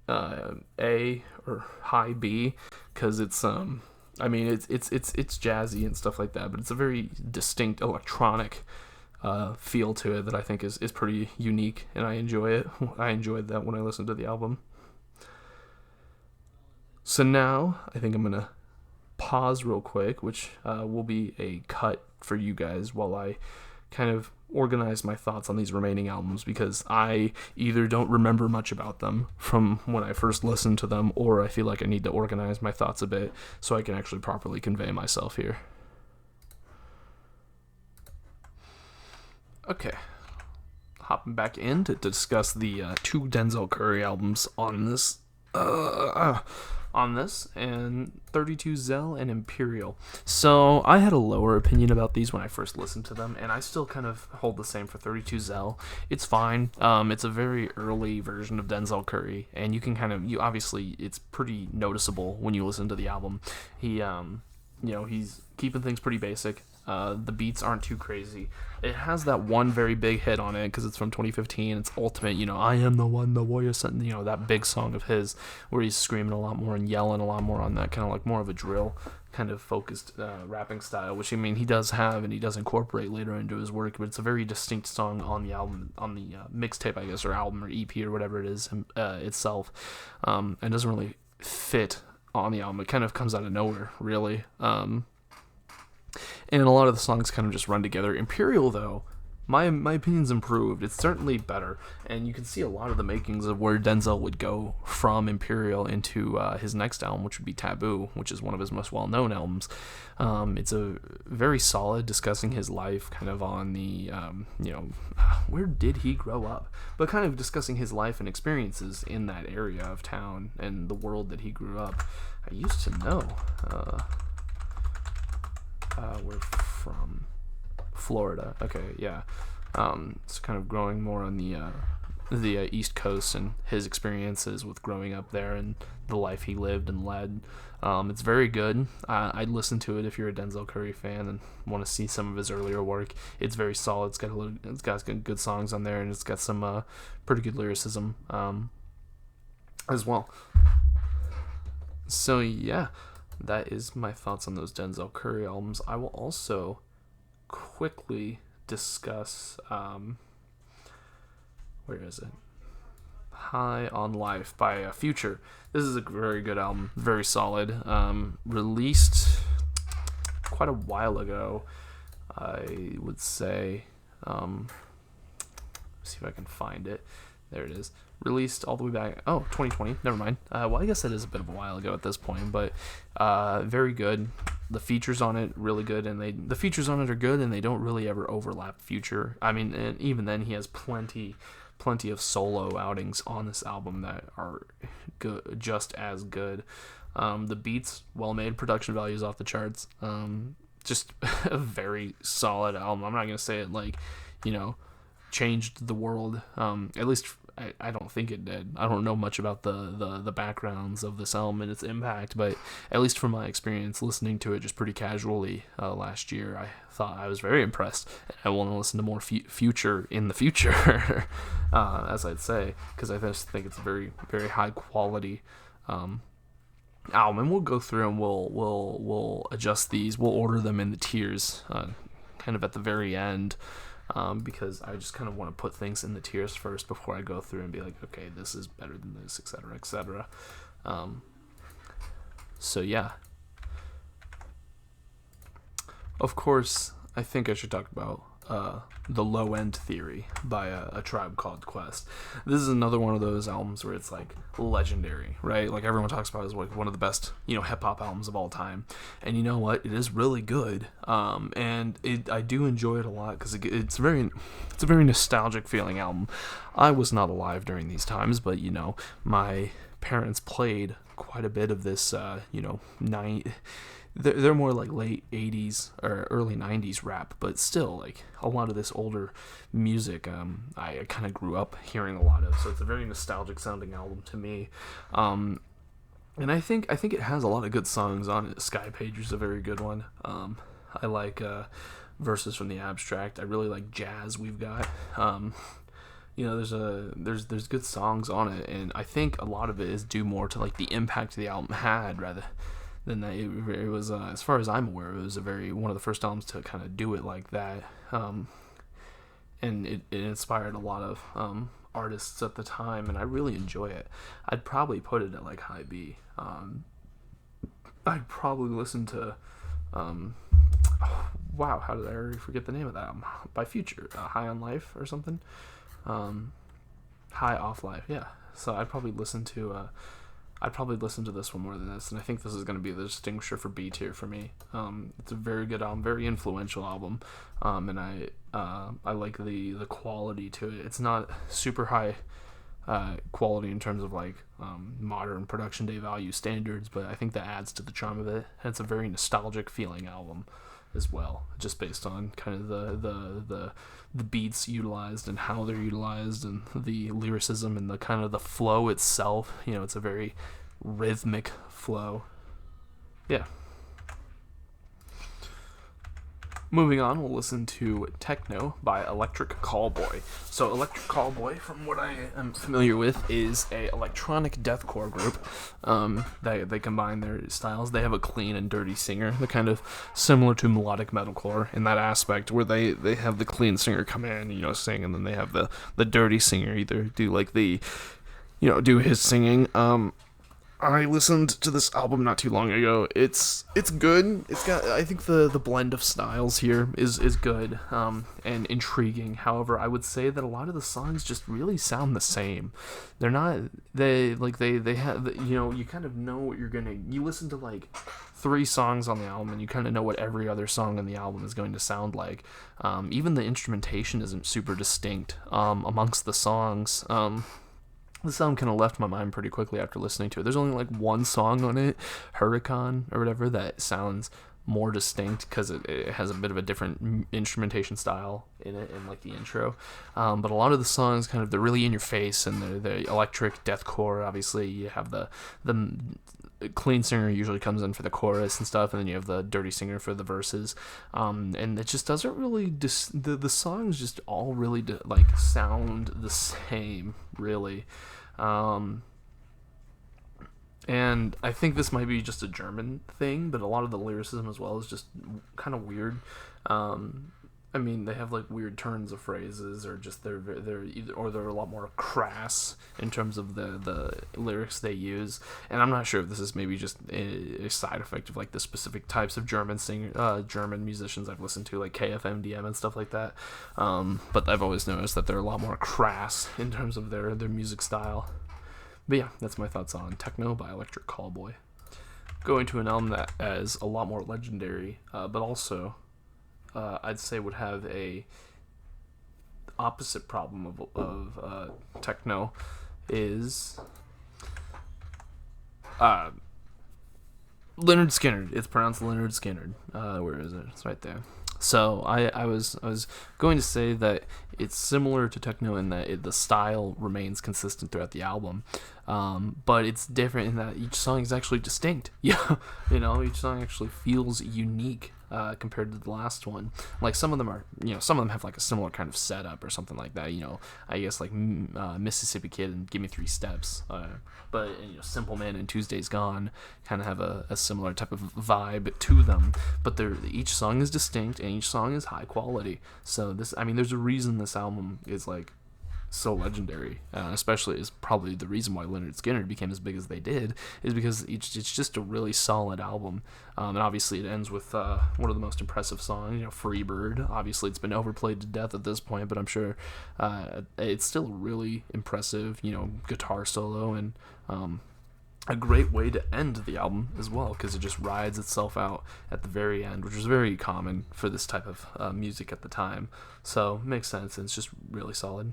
A or high B, because it's it's jazzy and stuff like that, but it's a very distinct electronic feel to it that I think is pretty unique, and I enjoy it. I enjoyed that when I listened to the album. So now I think I'm gonna pause real quick, which will be a cut for you guys while I kind of organize my thoughts on these remaining albums, because I either don't remember much about them from when I first listened to them, or I feel like I need to organize my thoughts a bit so I can actually properly convey myself here. Okay, hopping back in to discuss the two Denzel Curry albums on this and 32 Zell and Imperial. So I had a lower opinion about these when I first listened to them, and I still kind of hold the same for 32 Zell. It's fine. It's a very early version of Denzel Curry, and you can obviously, it's pretty noticeable when you listen to the album. He's keeping things pretty basic. The beats aren't too crazy. It has that one very big hit on it because it's from 2015. It's Ultimate, I am the one, the warrior son, that big song of his where he's screaming a lot more and yelling a lot more on that kind of like more of a drill kind of focused rapping style, which he does have and he does incorporate later into his work, but it's a very distinct song on the album, on the mixtape, I guess, or album or EP or whatever it is itself, and doesn't really fit on the album. It kind of comes out of nowhere, really. And a lot of the songs kind of just run together. Imperial, though, my opinion's improved. It's certainly better, and you can see a lot of the makings of where Denzel would go from Imperial into his next album, which would be Taboo, which is one of his most well-known albums. It's a very solid, discussing his life, kind of on the, where did he grow up? But kind of discussing his life and experiences in that area of town and the world that he grew up. I used to know. We're from Florida. Okay, yeah. So kind of growing more on the East Coast and his experiences with growing up there and the life he lived and led. It's very good. I'd listen to it if you're a Denzel Curry fan and want to see some of his earlier work. It's very solid. It's got good songs on there, and it's got some pretty good lyricism as well. So yeah. That is my thoughts on those Denzel Curry albums. I will also quickly discuss, where is it? High on Life by Future. This is a very good album, very solid. Released quite a while ago, I would say. See if I can find it. There it is. Released all the way back. 2020. Never mind. Well, I guess that is a bit of a while ago at this point, but very good. The features on it really good, and the features on it are good, and they don't really ever overlap Future. And even then, he has plenty of solo outings on this album that are good, just as good. The beats, well made. Production values off the charts. Just a very solid album. I'm not gonna say it like, changed the world. At least I don't think it did. I don't know much about the backgrounds of this album and its impact, but at least from my experience listening to it just pretty casually last year, I thought I was very impressed. I want to listen to more Future in the future, as I'd say, because I just think it's a very, very high quality album. And we'll go through and we'll adjust these. We'll order them in the tiers, kind of at the very end. Because I just kind of want to put things in the tiers first before I go through and be like, okay, this is better than this, etc., etc. So yeah. Of course, I think I should talk about The Low End Theory by a Tribe Called Quest. This is another one of those albums where it's like legendary, right? Like everyone talks about it as like one of the best, hip hop albums of all time. And you know what? It is really good. And I do enjoy it a lot because it's a very nostalgic feeling album. I was not alive during these times, but my parents played quite a bit of this, they're more like late 80s or early 90s rap, but still like a lot of this older music I kind of grew up hearing a lot of, so it's a very nostalgic sounding album to me. And I think it has a lot of good songs on it. Sky Pager's a very good one. I like Verses from the Abstract. I really like Jazz We've Got. There's good songs on it, and I think a lot of it is due more to like the impact the album had rather than that. It was, as far as I'm aware, it was one of the first albums to kind of do it like that, and it inspired a lot of artists at the time, and I really enjoy it. I'd probably put it at like high B. I'd probably listen to wow, how did I already forget the name of that album? By Future, High on Life or something. High Off Life, yeah. So I'd probably listen to this one more than this, and I think this is going to be the distinguisher for B tier for me. It's a very good album, very influential album, and I like the quality to it. It's not super high quality in terms of like modern production day value standards, but I think that adds to the charm of it. And it's a very nostalgic feeling album as well, just based on kind of the beats utilized and how they're utilized and the lyricism and the kind of the flow itself. It's a very rhythmic flow. Yeah. Moving on, we'll listen to Techno by Electric Callboy. So Electric Callboy, from what I am familiar with, is a electronic deathcore group. They combine their styles. They have a clean and dirty singer. They're kind of similar to melodic metalcore in that aspect, where they have the clean singer come in, sing, and then they have the dirty singer either do like the, do his singing. I listened to this album not too long ago. It's good. I think the blend of styles here is good and intriguing. However, I would say that a lot of the songs just really sound the same. They're not they have, you kind of know what you listen to like 3 songs on the album and you kind of know what every other song on the album is going to sound like. Even the instrumentation isn't super distinct amongst the songs. The sound kind of left my mind pretty quickly after listening to it. There's only like one song on it, Hurricane or whatever, that sounds more distinct because it has a bit of a different instrumentation style in it in like the intro. But a lot of the songs they're really in your face, and they're electric deathcore. Obviously, you have the clean singer usually comes in for the chorus and stuff, and then you have the dirty singer for the verses. And it just doesn't really the songs just all really sound the same, really. And I think this might be just a German thing, but a lot of the lyricism as well is just kind of weird. They have like weird turns of phrases, or just they're a lot more crass in terms of the lyrics they use. And I'm not sure if this is maybe just a side effect of like the specific types of German musicians I've listened to, like KFMDM and stuff like that. But I've always noticed that they're a lot more crass in terms of their music style. But yeah, that's my thoughts on Techno by Electric Callboy. Going to an album that is a lot more legendary, but also I'd say would have a opposite problem of Techno is Lynyrd Skynyrd. It's pronounced Lynyrd Skynyrd. Where is it? It's right there. So I was going to say that it's similar to Techno in that the style remains consistent throughout the album, but it's different in that each song is actually distinct. Yeah, each song actually feels unique compared to the last one. Like some of them have like a similar kind of setup or something like that. I guess like Mississippi Kid and Give Me 3 Steps, but Simple Man and Tuesday's Gone kind of have a similar type of vibe to them. But each song is distinct and each song is high quality. So there's a reason this album is like so legendary, especially is probably the reason why Lynyrd Skynyrd became as big as they did, is because it's just a really solid album. And obviously it ends with one of the most impressive songs, Freebird. Obviously it's been overplayed to death at this point, but I'm sure it's still a really impressive guitar solo, and a great way to end the album as well, because it just rides itself out at the very end, which was very common for this type of music at the time. So makes sense, and it's just really solid.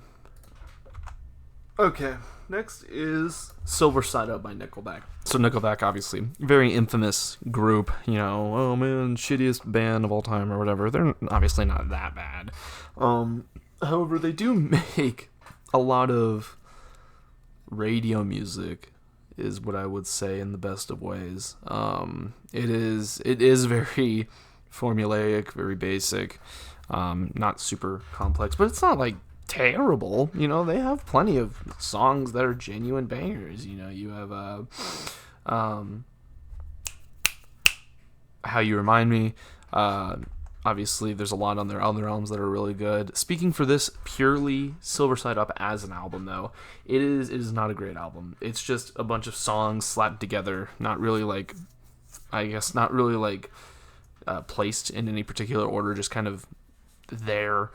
Okay, next is Silver Side Up by Nickelback. So Nickelback, obviously, very infamous group, oh man, shittiest band of all time or whatever. They're obviously not that bad. However, they do make a lot of radio music, is what I would say in the best of ways. It is very formulaic, very basic, not super complex, but it's not like terrible. They have plenty of songs that are genuine bangers. You have How You Remind Me. Obviously there's a lot on their other albums that are really good. Speaking for this purely Silver Side Up as an album, though, it is not a great album. It's just a bunch of songs slapped together, not really like placed in any particular order, just kind of there.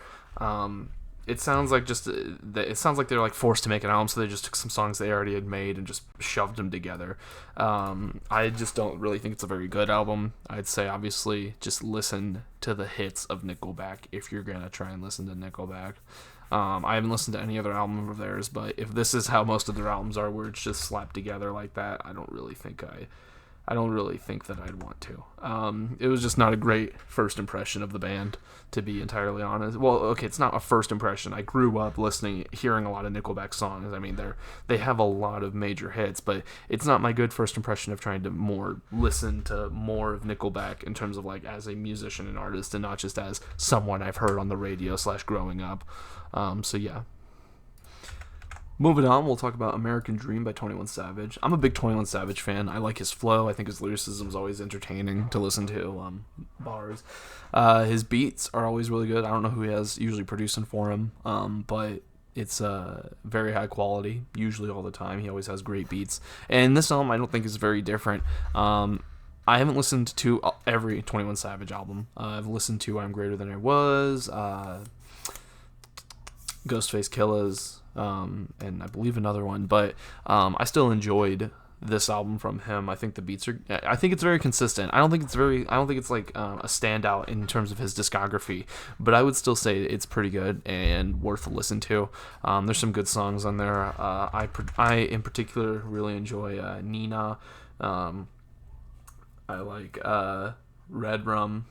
It sounds like they're like forced to make an album, so they just took some songs they already had made and just shoved them together. I just don't really think it's a very good album. I'd say obviously just listen to the hits of Nickelback if you're gonna try and listen to Nickelback. I haven't listened to any other album of theirs, but if this is how most of their albums are, where it's just slapped together like that, I don't really think that I'd want to. It was just not a great first impression of the band, to be entirely honest. Well, okay, it's not a first impression. I grew up hearing a lot of Nickelback songs. I mean, they have a lot of major hits, but it's not my good first impression of trying to listen to more of Nickelback in terms of like as a musician and artist, and not just as someone I've heard on the radio / growing up. So yeah. Moving on, we'll talk about American Dream by 21 Savage. I'm a big 21 Savage fan. I like his flow. I think his lyricism is always entertaining to listen to. Bars. His beats are always really good. I don't know who he has usually producing for him, but it's very high quality, usually all the time. He always has great beats. And this album I don't think is very different. I haven't listened to every 21 Savage album. I've listened to I'm Greater Than I Was, Ghostface Killah's, and I believe another one, but I still enjoyed this album from him. I think the beats I think it's very consistent. I don't think it's like a standout in terms of his discography, but I would still say it's pretty good and worth a listen to. There's some good songs on there. I in particular really enjoy Nina. I like Red Rum.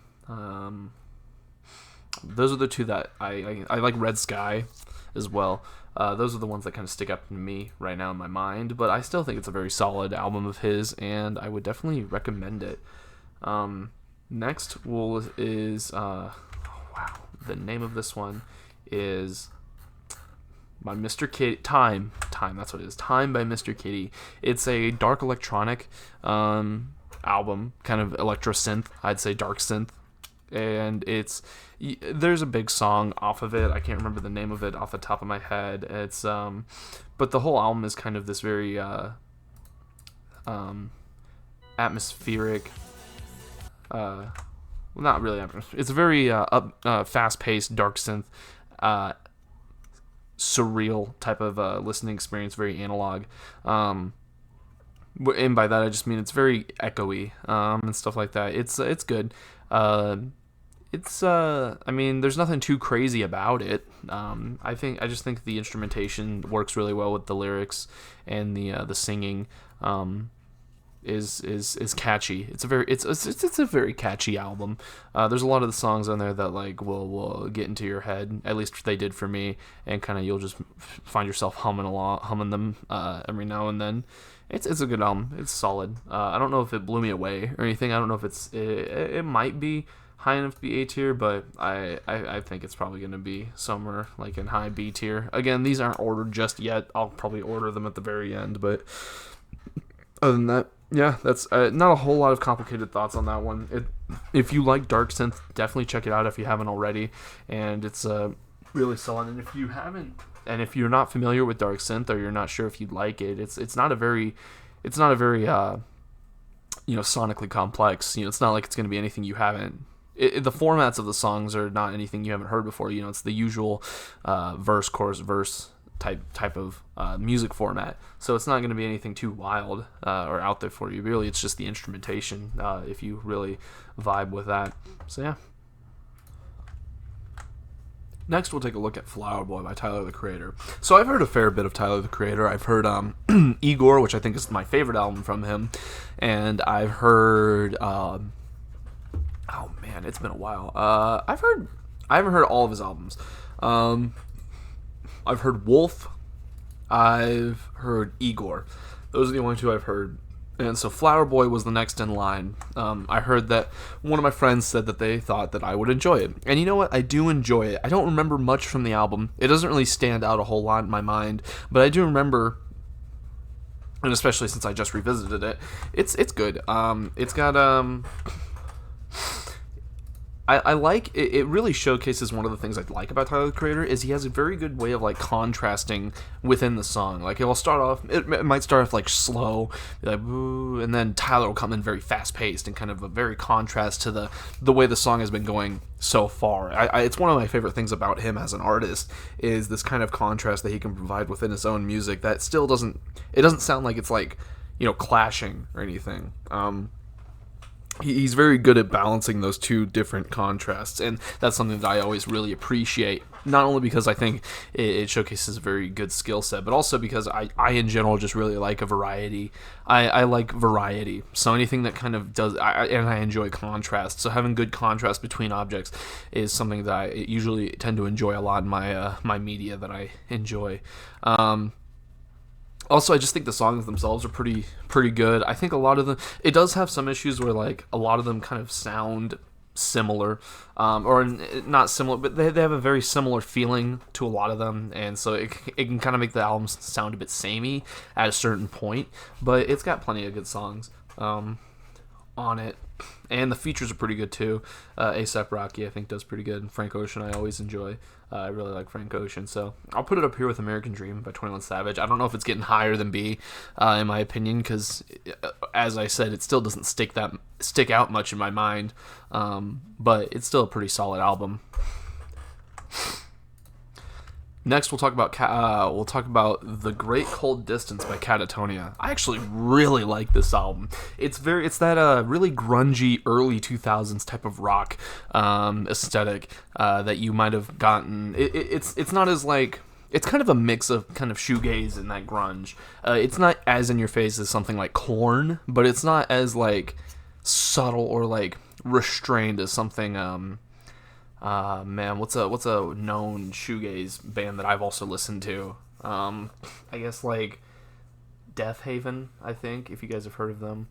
Those are the two that I like. Red Sky as well. Those are the ones that kind of stick up to me right now in my mind, but I still think it's a very solid album of his, and I would definitely recommend it. Next is the name of this one is by Mr. Kitty. Time, that's what it is. Time by Mr. Kitty. It's a dark electronic album, kind of electro synth. I'd say dark synth. And there's a big song off of it. I can't remember the name of it off the top of my head. It's but the whole album is kind of this very atmospheric. Well, not really atmospheric. It's a very fast-paced dark synth, surreal type of listening experience. Very analog. And by that I just mean it's very echoey and stuff like that. It's good. I mean, there's nothing too crazy about it. I just think the instrumentation works really well with the lyrics, and the singing is catchy. It's a very catchy album. There's a lot of the songs on there that like will get into your head. At least they did for me, and kind of you'll just find yourself humming them every now and then. It's a good album. It's solid. I don't know if it blew me away or anything. I don't know if it might be high enough to be A tier, but I think it's probably going to be somewhere like in high B tier. Again, these aren't ordered just yet. I'll probably order them at the very end, but other than that, yeah, that's not a whole lot of complicated thoughts on that one. If you like dark synth, definitely check it out if you haven't already, and it's really solid. And if you're not familiar with dark synth, or you're not sure if you'd like it, it's not a very sonically complex. It's not like it's going to be anything you haven't. The formats of the songs are not anything you haven't heard before. It's the usual verse, chorus, verse type of music format. So it's not going to be anything too wild or out there for you. Really, it's just the instrumentation. If you really vibe with that. So yeah. Next, we'll take a look at Flower Boy by Tyler, the Creator. So I've heard a fair bit of Tyler, the Creator. I've heard Igor, which I think is my favorite album from him. And I've heard... oh, man, it's been a while. I haven't heard all of his albums. I've heard Wolf. I've heard Igor. Those are the only two I've heard. And so Flower Boy was the next in line. I heard that one of my friends said that they thought that I would enjoy it. And you know what? I do enjoy it. I don't remember much from the album. It doesn't really stand out a whole lot in my mind. But I do remember, and especially since I just revisited it, it's good. It's got... I like it. It really showcases one of the things I like about Tyler the Creator is he has a very good way of like contrasting within the song. Like it will start off, it might start off like slow, like boo, and then Tyler will come in very fast paced and kind of a very contrast to the way the song has been going so far. It's one of my favorite things about him as an artist is this kind of contrast that he can provide within his own music that still doesn't sound like it's like, clashing or anything. He's very good at balancing those two different contrasts, and that's something that I always really appreciate, not only because I think it showcases a very good skill set, but also because I in general just really like a variety. I like variety, so anything that kind of does, and I enjoy contrast, so having good contrast between objects is something that I usually tend to enjoy a lot in my media that I enjoy. Also, I just think the songs themselves are pretty good. I think a lot of them, it does have some issues where like a lot of them kind of sound similar, or not similar, but they have a very similar feeling to a lot of them, and so it can kind of make the albums sound a bit samey at a certain point. But it's got plenty of good songs on it, and the features are pretty good too. A$AP Rocky I think does pretty good. Frank Ocean I always enjoy. I really like Frank Ocean, so I'll put it up here with American Dream by 21 Savage. I don't know if it's getting higher than B, in my opinion, because as I said, it still doesn't stick out much in my mind, but it's still a pretty solid album. Next, we'll talk about The Great Cold Distance by Catatonia. I actually really like this album. It's that really grungy early 2000s type of rock aesthetic that you might have gotten. It's not as like, it's kind of a mix of kind of shoegaze and that grunge. It's not as in your face as something like Korn, but it's not as like subtle or like restrained as something. Man, what's a known shoegaze band that I've also listened to? I guess like Death Haven, I think, if you guys have heard of them.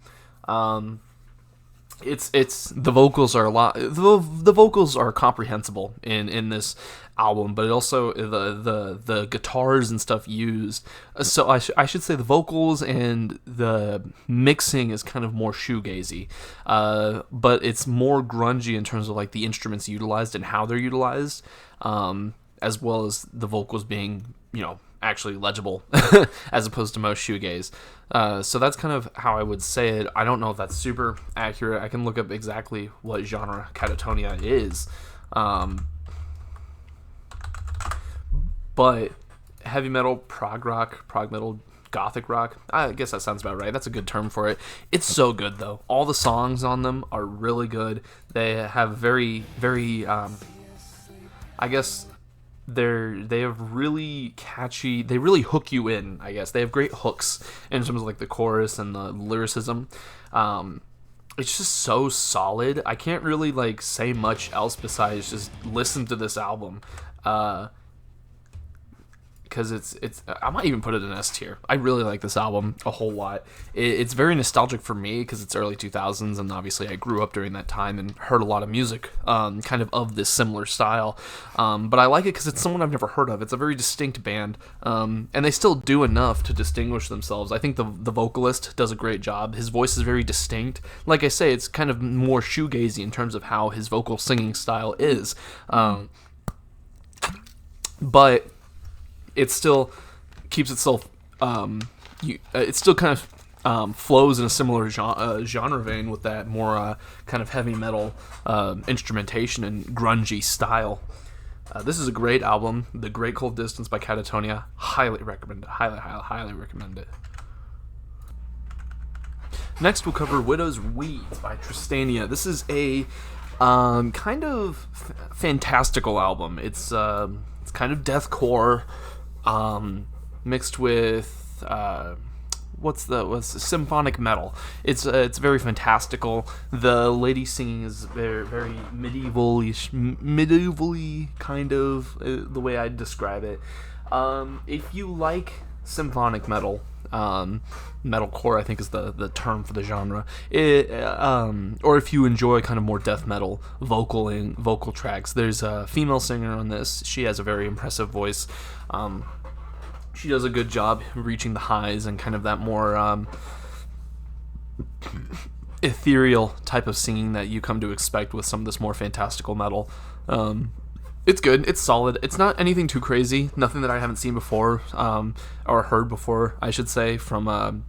It's the vocals are a lot. The vocals are comprehensible in this album, but it also the guitars and stuff used. So I should say the vocals and the mixing is kind of more shoegazy, but it's more grungy in terms of like the instruments utilized and how they're utilized, as well as the vocals being actually legible as opposed to most shoegaze. So that's kind of how I would say it. I don't know if that's super accurate. I can look up exactly what genre Catatonia is. But heavy metal, prog rock, prog metal, gothic rock, I guess that sounds about right. That's a good term for it. It's so good, though. All the songs on them are really good. They have very, very, I guess they have really catchy, they really hook you in, I guess. They have great hooks in terms of like the chorus and the lyricism. It's just so solid. I can't really like say much else besides just listen to this album. Because it's I might even put it in S tier. I really like this album a whole lot. It's very nostalgic for me because it's early 2000s, and obviously I grew up during that time and heard a lot of music kind of this similar style. But I like it because it's someone I've never heard of. It's a very distinct band, and they still do enough to distinguish themselves. I think the vocalist does a great job. His voice is very distinct. Like I say, it's kind of more shoegazy in terms of how his vocal singing style is. But it still keeps itself, it still kind of flows in a similar genre vein with that more kind of heavy metal instrumentation and grungy style. This is a great album, The Great Cold Distance by Catatonia. Highly recommend it. Highly recommend it. Next, we'll cover Widow's Weeds by Tristania. This is a kind of fantastical album. It's kind of deathcore, mixed with what's symphonic metal. It's very fantastical. The lady singing is very medievally kind of the way I'd describe it. If you like symphonic metal, metalcore I think is the term for the genre, or if you enjoy kind of more death metal vocal tracks, there's a female singer on this. She has a very impressive voice. She does a good job reaching the highs and kind of that more ethereal type of singing that you come to expect with some of this more fantastical metal. It's good. It's solid. It's not anything too crazy. Nothing that I haven't seen before, or heard before, I should say, from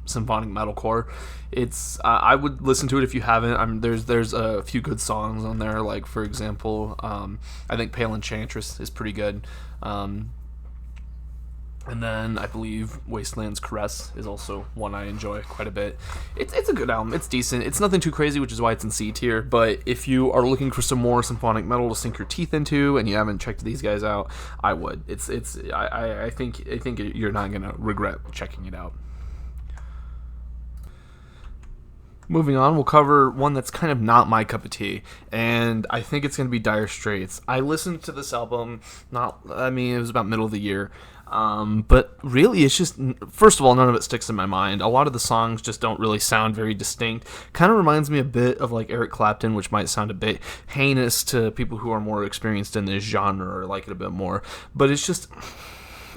symphonic metalcore. It's I would listen to it if you haven't. There's a few good songs on there. Like for example, I think Pale Enchantress is pretty good. And then I believe Wasteland's Caress is also one I enjoy quite a bit. It's a good album. It's decent. It's nothing too crazy, which is why it's in C tier. But if you are looking for some more symphonic metal to sink your teeth into, and you haven't checked these guys out, I would. I think you're not gonna regret checking it out. Moving on, we'll cover one that's kind of not my cup of tea, and I think it's going to be Dire Straits. I listened to this album, it was about middle of the year, but really it's just, first of all, none of it sticks in my mind. A lot of the songs just don't really sound very distinct. Kind of reminds me a bit of like Eric Clapton, which might sound a bit heinous to people who are more experienced in this genre or like it a bit more, but it's just,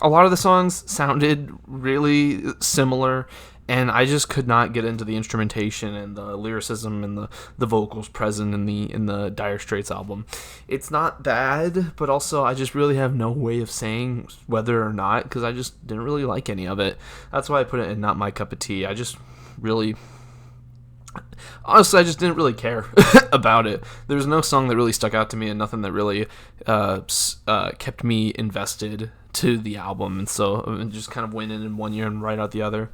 a lot of the songs sounded really similar, and I just could not get into the instrumentation and the lyricism and the vocals present in the Dire Straits album. It's not bad, but also I just really have no way of saying whether or not, because I just didn't really like any of it. That's why I put it in not my cup of tea. Honestly, I just didn't really care about it. There was no song that really stuck out to me, and nothing that really kept me invested to the album, and so it just kind of went in one year and right out the other.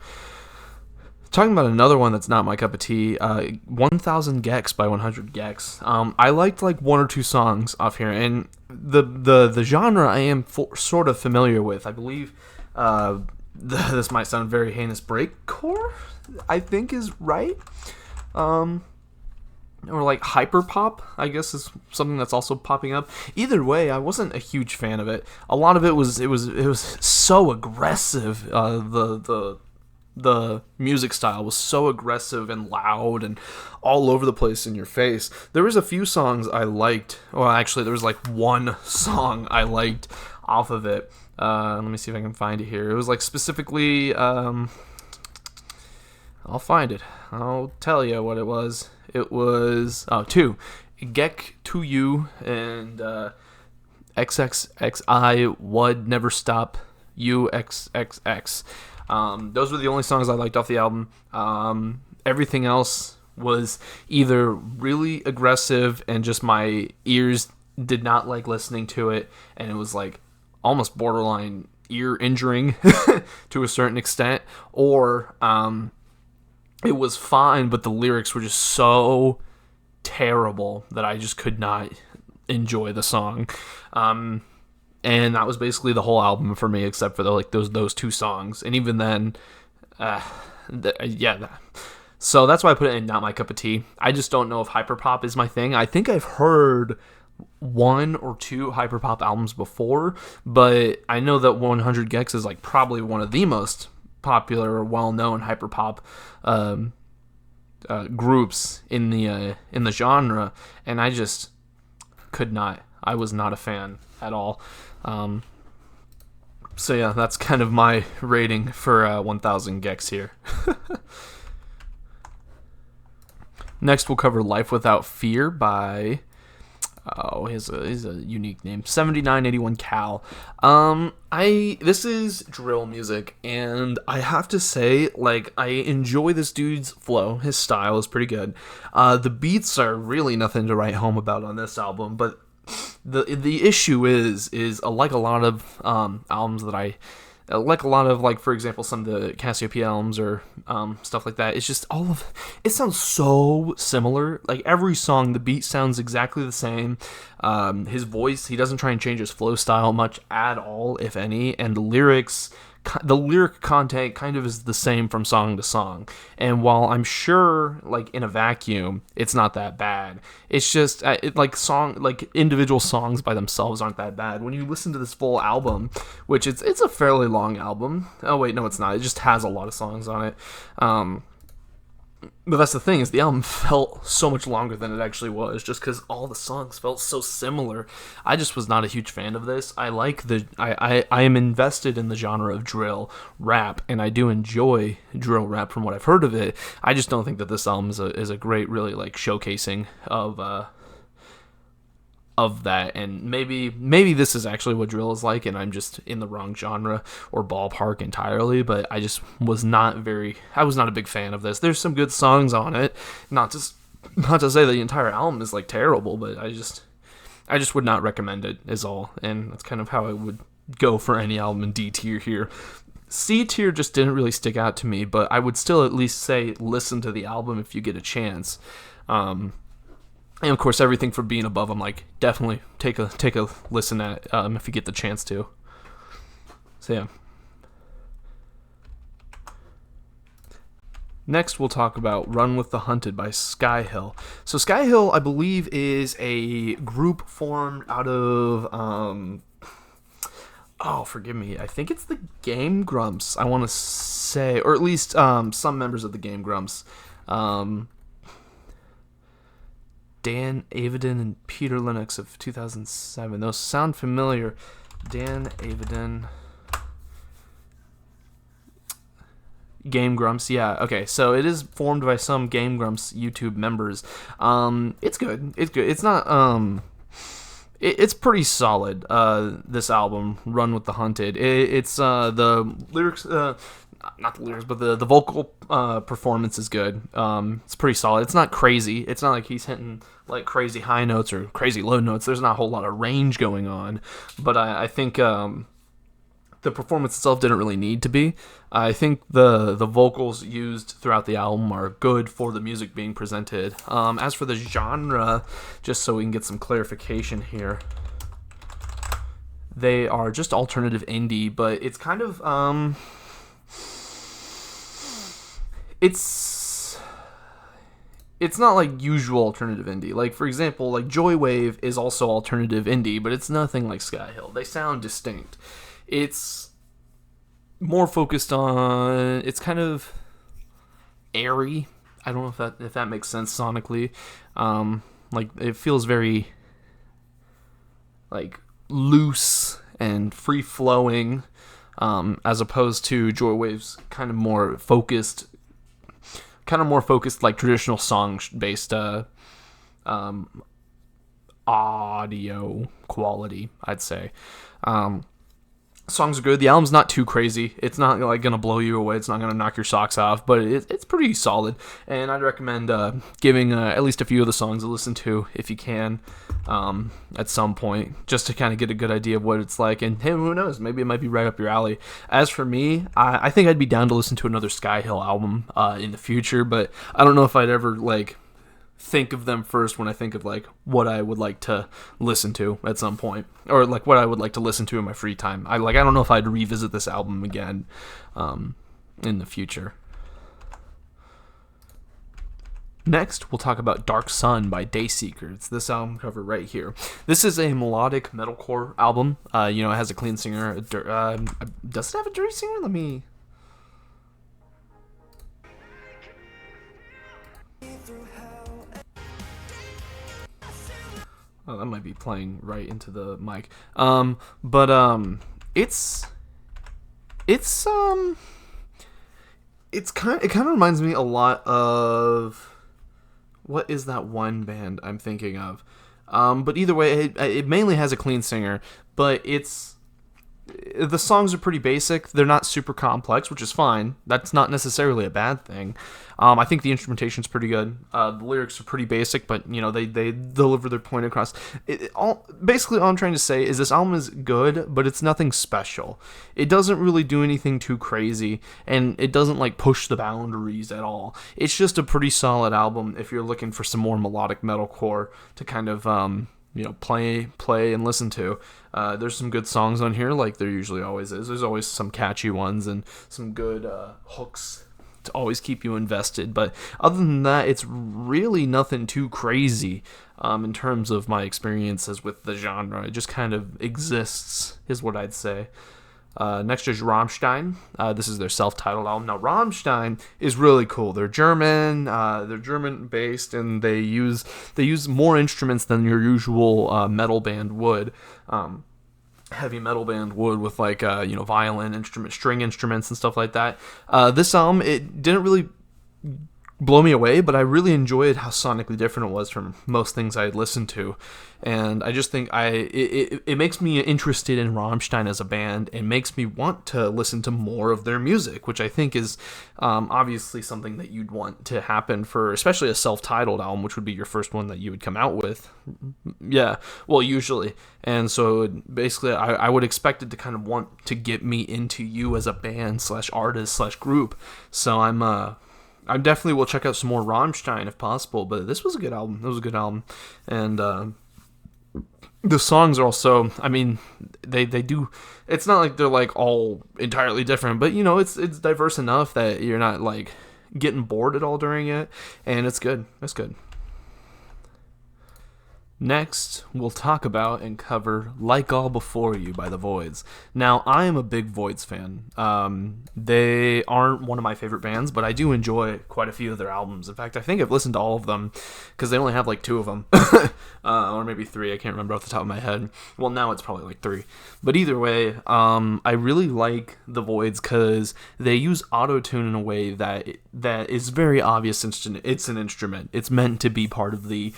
Talking about another one that's not my cup of tea, 1000 Gex by 100 Gex. I liked like one or two songs off here, and the genre I am sort of familiar with. I believe this might sound very heinous, breakcore, I think is right. Or like hyperpop, I guess, is something that's also popping up. Either way, I wasn't a huge fan of it. A lot of it was so aggressive. The music style was so aggressive and loud and all over the place in your face. There was a few songs I liked. Well, actually, there was like one song I liked off of it. Let me see if I can find it here. It was like specifically, I'll find it. I'll tell you what it was. It was, two. Gek to You and XXXI Would Never Stop UXXX. Those were the only songs I liked off the album. Everything else was either really aggressive and just my ears did not like listening to it, and it was like almost borderline ear injuring to a certain extent, or it was fine, but the lyrics were just so terrible that I just could not enjoy the song. And that was basically the whole album for me, except for those two songs. And even then, so that's why I put it in not my cup of tea. I just don't know if hyperpop is my thing. I think I've heard one or two hyperpop albums before, but I know that 100 Gex is like probably one of the most popular or well-known hyperpop groups in the genre, and I just could not. I was not a fan at all. So yeah, that's kind of my rating for 1000 Gex here. Next, we'll cover Life Without Fear by, he's a unique name, 7981 Cal. This is drill music, and I have to say, like, I enjoy this dude's flow. His style is pretty good. The beats are really nothing to write home about on this album, but the issue is like a lot of albums that I like, a lot of, like, for example, some of the Cassiopeia albums or stuff like that. It's just it sounds so similar. Like every song, the beat sounds exactly the same. His voice, he doesn't try and change his flow style much at all, if any, and the lyric content kind of is the same from song to song. And while I'm sure, like, in a vacuum, it's not that bad, it's just individual songs by themselves aren't that bad. When you listen to this full album, which it's a fairly long album. Oh wait, no, it's not. It just has a lot of songs on it. But that's the thing, is the album felt so much longer than it actually was, just because all the songs felt so similar. I just was not a huge fan of this. I am invested in the genre of drill rap, and I do enjoy drill rap from what I've heard of it. I just don't think that this album is a great, really, like, showcasing of that. And maybe this is actually what drill is like, and I'm just in the wrong genre or ballpark entirely. But I was not a big fan of this. There's some good songs on it, not to say the entire album is like terrible, but I just would not recommend it, is all. And that's kind of how I would go for any album in D tier here. C tier just didn't really stick out to me, but I would still at least say listen to the album if you get a chance. And of course, everything from being above, I'm like, definitely take a listen at if you get the chance to. So yeah. Next, we'll talk about Run with the Hunted by Skyhill. So Skyhill, I believe, is a group formed out of forgive me. I think it's the Game Grumps, I want to say, or at least some members of the Game Grumps. Dan Avidan and Peter Lennox of 2007. Those sound familiar. Dan Avidan. Game Grumps, yeah. Okay, so it is formed by some Game Grumps YouTube members. It's good. It's good. It's not. It's pretty solid. This album, Run with the Hunted. It's the lyrics. Not the lyrics, but the vocal performance is good. It's pretty solid. It's not crazy. It's not like he's hitting like crazy high notes or crazy low notes. There's not a whole lot of range going on. But I think the performance itself didn't really need to be. I think the vocals used throughout the album are good for the music being presented. As for the genre, just so we can get some clarification here, they are just alternative indie, but it's kind of it's not like usual alternative indie. Like, for example, like Joywave is also alternative indie, but it's nothing like Skyhill. They sound distinct. It's more focused on, it's kind of airy. I don't know if that makes sense sonically. Like, it feels very like loose and free flowing, as opposed to Joywave's kind of more focused, like traditional song based audio quality, I'd say. Songs are good. The album's not too crazy. It's not like gonna blow you away. It's not gonna knock your socks off, but it's pretty solid. And I'd recommend giving at least a few of the songs a listen to if you can, at some point, just to kind of get a good idea of what it's like. And hey, who knows? Maybe it might be right up your alley. As for me, I think I'd be down to listen to another Skyhill album in the future, but I don't know if I'd ever like think of them first when I think of like what I would like to listen to at some point, or like what I would like to listen to in my free time. I don't know if I'd revisit this album again in the future. Next, we'll talk about Dark Sun by Dayseeker. It's this album cover right here. This is a melodic metalcore album. It has a clean singer. Does it have a dirty singer? Let me... Oh, that might be playing right into the mic. It kind of reminds me a lot of, what is that one band I'm thinking of? But either way, it mainly has a clean singer, but the songs are pretty basic. They're not super complex, which is fine. That's not necessarily a bad thing. I think the instrumentation's pretty good. The lyrics are pretty basic, but they deliver their point across. Basically, all I'm trying to say is this album is good, but it's nothing special. It doesn't really do anything too crazy, and it doesn't like push the boundaries at all. It's just a pretty solid album if you're looking for some more melodic metalcore to kind of play and listen to. There's some good songs on here, like there usually always is. There's always some catchy ones and some good hooks to always keep you invested. But other than that, it's really nothing too crazy in terms of my experiences with the genre. It just kind of exists, is what I'd say. Next is Rammstein. This is their self-titled album. Now, Rammstein is really cool. They're German. They're German-based, and they use more instruments than your usual metal band would. Heavy metal band would, with like violin instruments, string instruments, and stuff like that. This album, it didn't really blow me away, but I really enjoyed how sonically different it was from most things I had listened to, and I just think it makes me interested in Rammstein as a band, and makes me want to listen to more of their music, which I think is obviously something that you'd want to happen for, especially a self-titled album, which would be your first one that you would come out with. Yeah, well, usually. And so basically I would expect it to kind of want to get me into you as a band / artist / group. So I definitely will check out some more Rammstein if possible, but this was a good album. It was a good album. And the songs are also, I mean, they do, it's not like they're like all entirely different, but it's diverse enough that you're not like getting bored at all during it, and it's good. It's good. Next, we'll talk about and cover Like All Before You by the Voids. Now, I am a big Voids fan. They aren't one of my favorite bands, but I do enjoy quite a few of their albums. In fact, I think I've listened to all of them, because they only have like 2 of them. Or maybe 3, I can't remember off the top of my head. Well, now it's probably like 3. But either way, I really like the Voids because they use auto-tune in a way that is very obvious. It's an instrument. It's meant to be part of the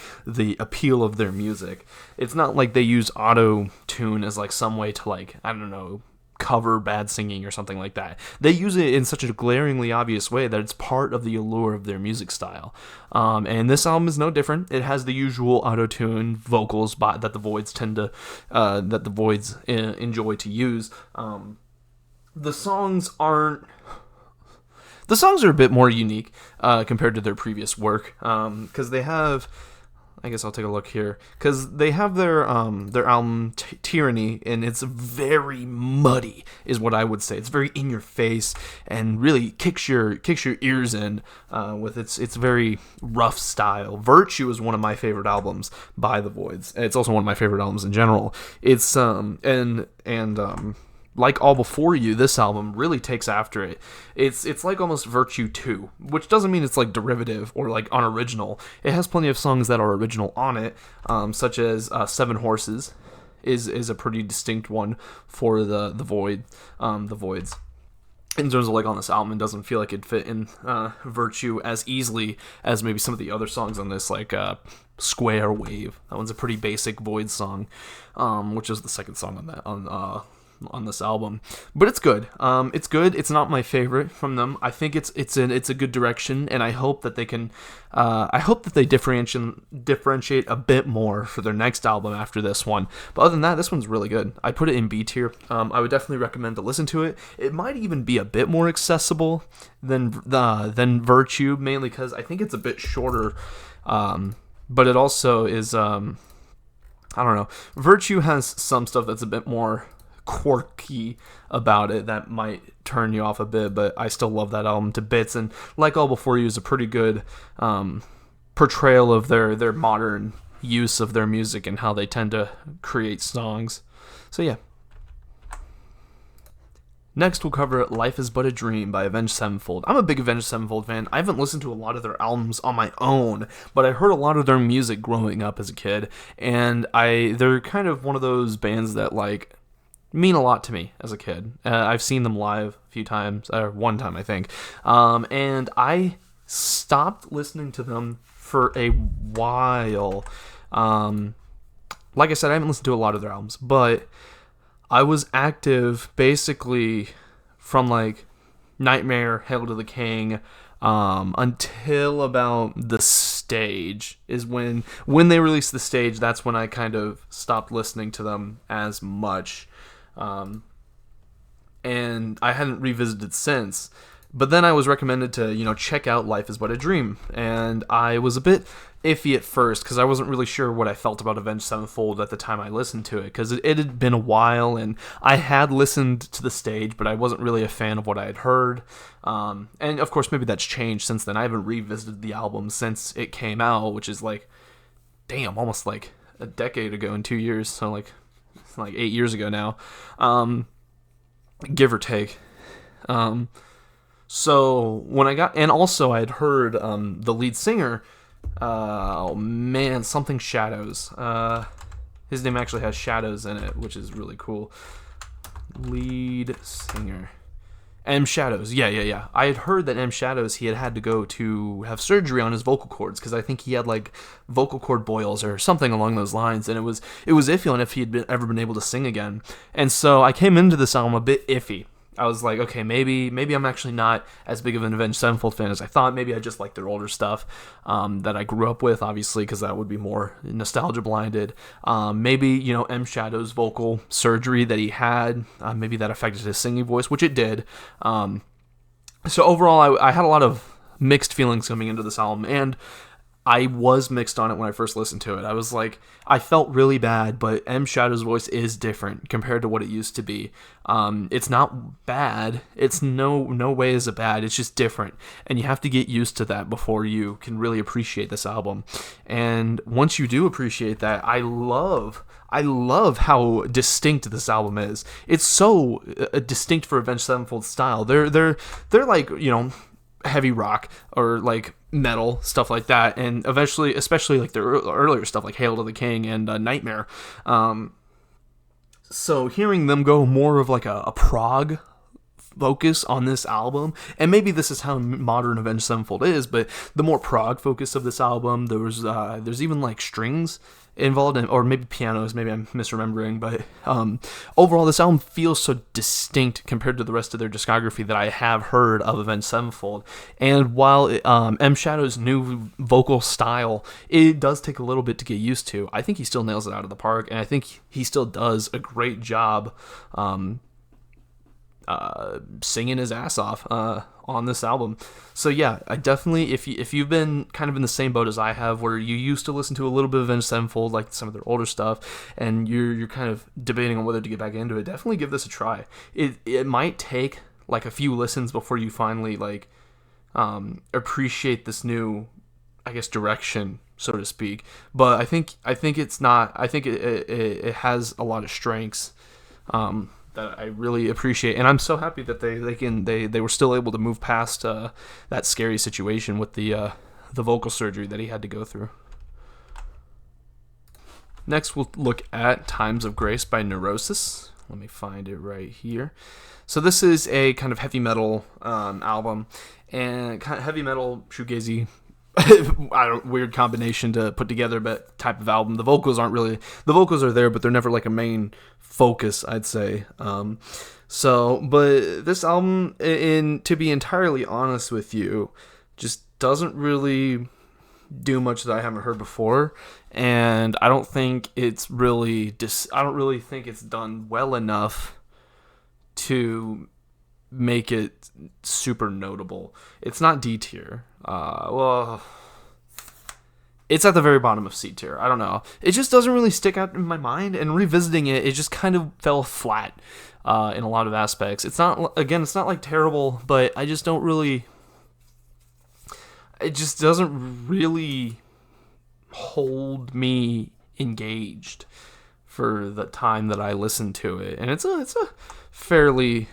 appeal of their music. It's not like they use auto-tune as like some way to, like, I don't know, cover bad singing or something like that. They use it in such a glaringly obvious way that it's part of the allure of their music style. And this album is no different. It has the usual auto-tune vocals that the Voids enjoy to use. The songs are a bit more unique compared to their previous work, because they have, I guess I'll take a look here, because they have their album Tyranny, and it's very muddy, is what I would say. It's very in your face and really kicks your ears in with its very rough style. Virtue is one of my favorite albums by the Voids. It's also one of my favorite albums in general. It's Like All Before You, this album really takes after it. It's like almost Virtue 2, which doesn't mean it's like derivative or like unoriginal. It has plenty of songs that are original on it, such as 7 Horses is a pretty distinct one for the Voids. In terms of like on this album, it doesn't feel like it'd fit in Virtue as easily as maybe some of the other songs on this, like Square Wave. That one's a pretty basic Void song, which is the second song on this album, but it's good. It's good. It's not my favorite from them. I think it's a good direction, and I hope that they can. I hope that they differentiate a bit more for their next album after this one. But other than that, this one's really good. I put it in B tier. I would definitely recommend to listen to it. It might even be a bit more accessible than Virtue, mainly because I think it's a bit shorter. But it also is. I don't know. Virtue has some stuff that's a bit more quirky about it that might turn you off a bit, but I still love that album to bits. And Like All Before You is a pretty good portrayal of their modern use of their music and how they tend to create songs. So yeah. Next, we'll cover Life Is But a Dream by Avenged Sevenfold. I'm a big Avenged Sevenfold fan. I haven't listened to a lot of their albums on my own, but I heard a lot of their music growing up as a kid, and they're kind of one of those bands that like mean a lot to me as a kid. I've seen them live a few times, or one time I think, and I stopped listening to them for a while. Like I said, I haven't listened to a lot of their albums, but I was active basically from like Nightmare, Hail to the King, until about The Stage is when they released The Stage. That's when I kind of stopped listening to them as much. And I hadn't revisited since. But then I was recommended to, check out Life Is But a Dream. And I was a bit iffy at first because I wasn't really sure what I felt about Avenged Sevenfold at the time I listened to it. Because it had been a while and I had listened to The Stage, but I wasn't really a fan of what I had heard. And of course, maybe that's changed since then. I haven't revisited the album since it came out, which is like, damn, almost like a decade ago in 2 years. So like 8 years ago now. give or take. So when I got, and also I had heard the lead singer, oh man, something Shadows. His name actually has Shadows in it, which is really cool. Lead singer. M Shadows. Yeah. I had heard that M Shadows, he had to go to have surgery on his vocal cords because I think he had like vocal cord boils or something along those lines, and it was iffy on if he had ever been able to sing again. And so I came into this album a bit iffy. I was like, okay, maybe I'm actually not as big of an Avenged Sevenfold fan as I thought. Maybe I just like their older stuff that I grew up with, obviously, because that would be more nostalgia blinded. Maybe, M Shadow's vocal surgery that he had, maybe that affected his singing voice, which it did. So overall, I had a lot of mixed feelings coming into this album, and I was mixed on it when I first listened to it. I was like, I felt really bad, but M Shadow's voice is different compared to what it used to be. It's not bad. It's no way is it bad. It's just different, and you have to get used to that before you can really appreciate this album. And once you do appreciate that, I love how distinct this album is. It's so distinct for Avenged Sevenfold style. They're like, heavy rock or like metal stuff like that, and eventually, especially like their earlier stuff like Hail to the King and Nightmare. So hearing them go more of like a prog focus on this album, and maybe this is how modern Avenged Sevenfold is, but the more prog focus of this album, there's even like strings involved in, or maybe pianos, maybe I'm misremembering, but overall this album feels so distinct compared to the rest of their discography that I have heard of Avenged Sevenfold. And while M Shadow's new vocal style, it does take a little bit to get used to, I think he still nails it out of the park, and I think he still does a great job singing his ass off on this album. So yeah, I definitely, if you've been kind of in the same boat as I have, where you used to listen to a little bit of Avenged Sevenfold, like some of their older stuff, and you're kind of debating on whether to get back into it, definitely give this a try. It might take like a few listens before you finally like appreciate this new, I guess, direction, so to speak. But I think it's not. I think it has a lot of strengths that I really appreciate, and I'm so happy that they were still able to move past that scary situation with the vocal surgery that he had to go through. Next, we'll look at Times of Grace by Neurosis. Let me find it right here. So this is a kind of heavy metal album, and kind of heavy metal shoegazy. Weird combination to put together, but type of album. The vocals are there, but they're never like a main focus, I'd say. But this album, to be entirely honest with you, just doesn't really do much that I haven't heard before, and I don't think it's really I don't really think it's done well enough to make it super notable. It's not D tier. It's at the very bottom of C tier. I don't know. It just doesn't really stick out in my mind, and revisiting it just kind of fell flat in a lot of aspects. It's not like terrible, but I just don't really. It just doesn't really hold me engaged for the time that I listen to it, and it's a fairly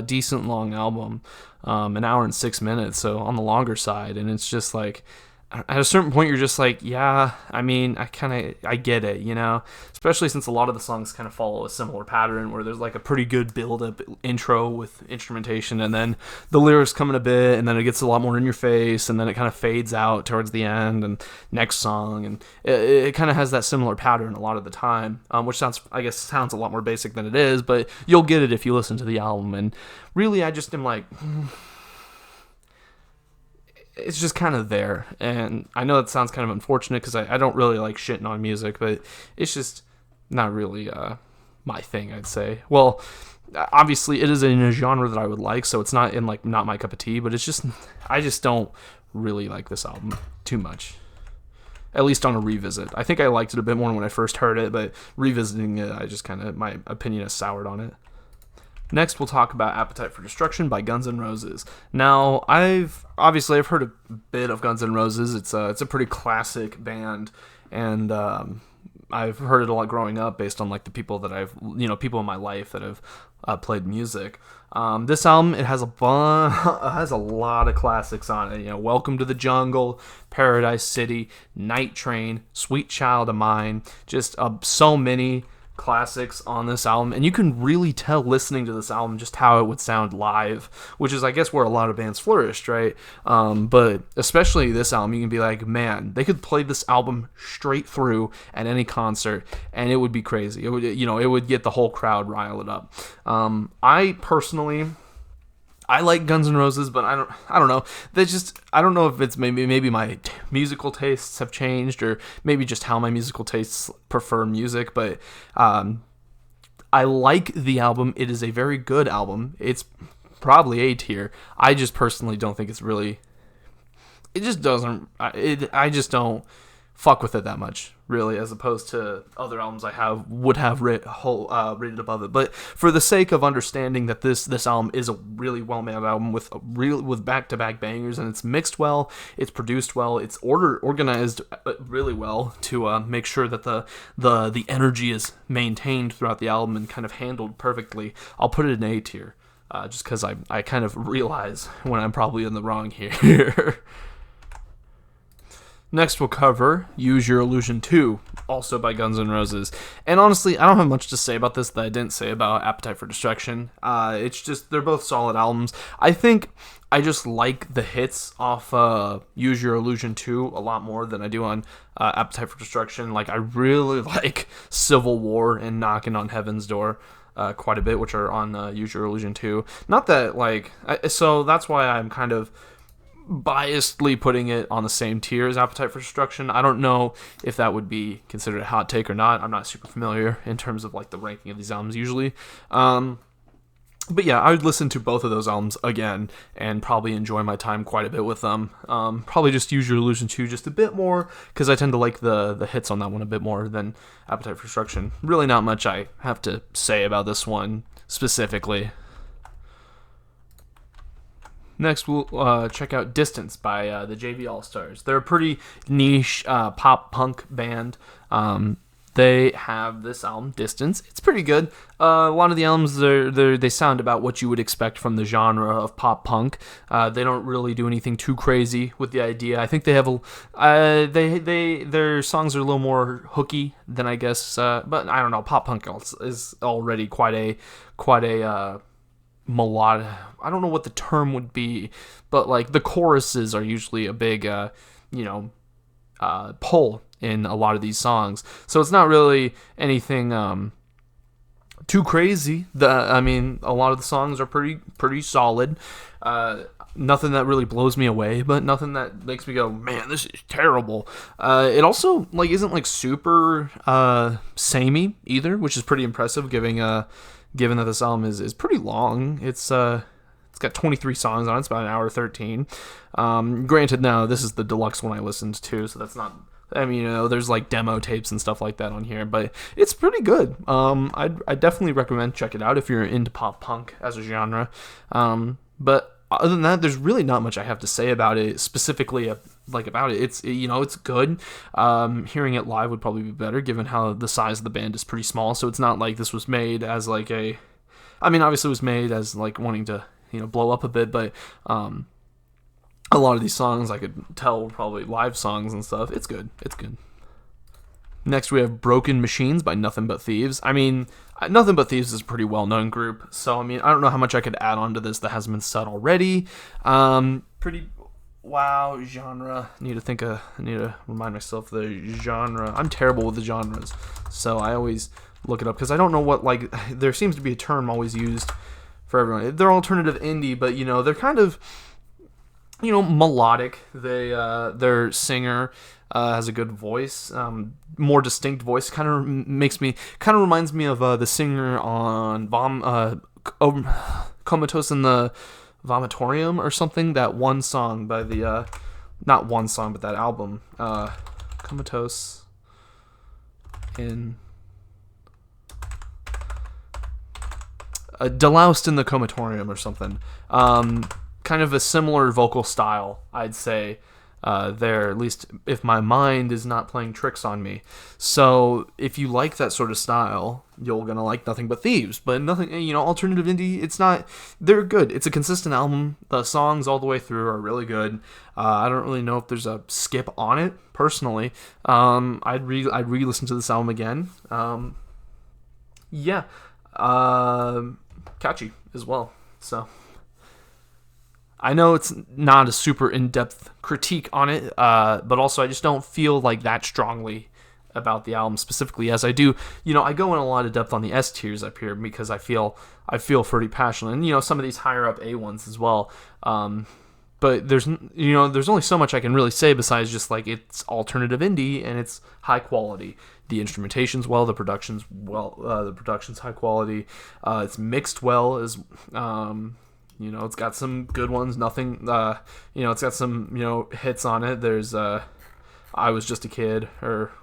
decent long album, an hour and 6 minutes, so on the longer side. And it's just like, at a certain point you're just like, yeah, I mean, I get it, especially since a lot of the songs kind of follow a similar pattern where there's like a pretty good build-up intro with instrumentation, and then the lyrics come in a bit, and then it gets a lot more in your face, and then it kind of fades out towards the end, and next song, and it kind of has that similar pattern a lot of the time, which sounds a lot more basic than it is, but you'll get it if you listen to the album. And really, I just am like, it's just kind of there. And I know that sounds kind of unfortunate because I don't really like shitting on music, but it's just not really my thing, I'd say. Well, obviously it is in a genre that I would like, so it's not my cup of tea, but it's just, I just don't really like this album too much. At least on a revisit. I think I liked it a bit more when I first heard it, but revisiting it, I just my opinion has soured on it. Next, we'll talk about Appetite for Destruction by Guns N' Roses. Now, I've heard a bit of Guns N' Roses. It's a pretty classic band, and I've heard it a lot growing up based on like the people that I've, people in my life that have played music. This album, it has it has a lot of classics on it. Welcome to the Jungle, Paradise City, Night Train, Sweet Child of Mine, just so many classics on this album, and you can really tell listening to this album just how it would sound live, which is I guess where a lot of bands flourished, right? But especially this album, you can be like, man, they could play this album straight through at any concert and it would be crazy. It would, it would get the whole crowd riled up. I personally, I like Guns N' Roses, but I don't know. I don't know if it's maybe my musical tastes have changed, or maybe just how my musical tastes prefer music. But I like the album. It is a very good album. It's probably A tier. I just personally don't think it's really. It just doesn't. I just don't fuck with it that much, really, as opposed to other albums I would have rated above it. But for the sake of understanding that this album is a really well-made album with back-to-back bangers, and it's mixed well, it's produced well, it's organized really well to make sure that the energy is maintained throughout the album and kind of handled perfectly, I'll put it in A tier, just because I kind of realize when I'm probably in the wrong here. Next, we'll cover Use Your Illusion 2, also by Guns N' Roses. And honestly, I don't have much to say about this that I didn't say about Appetite for Destruction. It's just, they're both solid albums. I think I just like the hits off Use Your Illusion 2 a lot more than I do on Appetite for Destruction. Like, I really like Civil War and Knocking on Heaven's Door quite a bit, which are on Use Your Illusion 2. Not that, so that's why I'm kind of biasedly putting it on the same tier as Appetite for Destruction. I don't know if that would be considered a hot take or not. I'm not super familiar in terms of the ranking of these albums usually. But yeah, I would listen to both of those albums again and probably enjoy my time quite a bit with them. Probably just Use Your Illusion 2 just a bit more, because I tend to like the hits on that one a bit more than Appetite for Destruction. Really not much I have to say about this one specifically. Next, we'll check out Distance by the JV All-Stars. They're a pretty niche pop-punk band. They have this album, Distance. It's pretty good. A lot of the albums, they sound about what you would expect from the genre of pop-punk. They don't really do anything too crazy with the idea. I think they have their songs are a little more hooky than I guess, but I don't know. Pop-punk is already quite a melodic. I don't know what the term would be, but the choruses are usually a big pull in a lot of these songs, so it's not really anything too crazy. A lot of the songs are pretty solid. Nothing that really blows me away, but nothing that makes me go, man, this is terrible. It also isn't super samey either, which is pretty impressive given that this album is pretty long. It's got 23 songs on it. It's about an hour 13. Granted, now this is the deluxe one I listened to, so that's not. There's demo tapes and stuff like that on here, but it's pretty good. I definitely recommend check it out if you're into pop punk as a genre. But other than that, there's really not much I have to say about it specifically. About it, it's good. Hearing it live would probably be better, given how the size of the band is pretty small. So it's not like this was made as obviously it was made as wanting to blow up a bit, but a lot of these songs I could tell were probably live songs and stuff. It's good. Next, we have Broken Machines by Nothing But Thieves. Nothing But Thieves is a pretty well-known group, so I don't know how much I could add on to this that hasn't been said already. Wow, genre. I need to remind myself the genre. I'm terrible with the genres, so I always look it up, because I don't know what, there seems to be a term always used for everyone. They're alternative indie, but, they're kind of, melodic. Their singer has a good voice, more distinct voice. Kind of reminds me of the singer on Comatose in the Vomitorium or something. That one song by the, not one song, but that album, Comatose in Deloused in the Comatorium or something. Kind of a similar vocal style, I'd say. there, at least if my mind is not playing tricks on me. So if you like that sort of style, you're gonna like Nothing But Thieves. But nothing, alternative indie, it's not. They're good. It's a consistent album. The songs all the way through are really good. I don't really know if there's a skip on it personally. I'd re-listen to this album again. Yeah, catchy as well. So. I know it's not a super in-depth critique on it, but also I just don't feel like that strongly about the album specifically as I do. I go in a lot of depth on the S tiers up here because I feel pretty passionate, and some of these higher up A ones as well. But there's only so much I can really say besides just like it's alternative indie and it's high quality. The instrumentation's well, the production's high quality. It's mixed well as. It's got some good ones. Nothing. It's got some hits on it. There's I Was Just a Kid or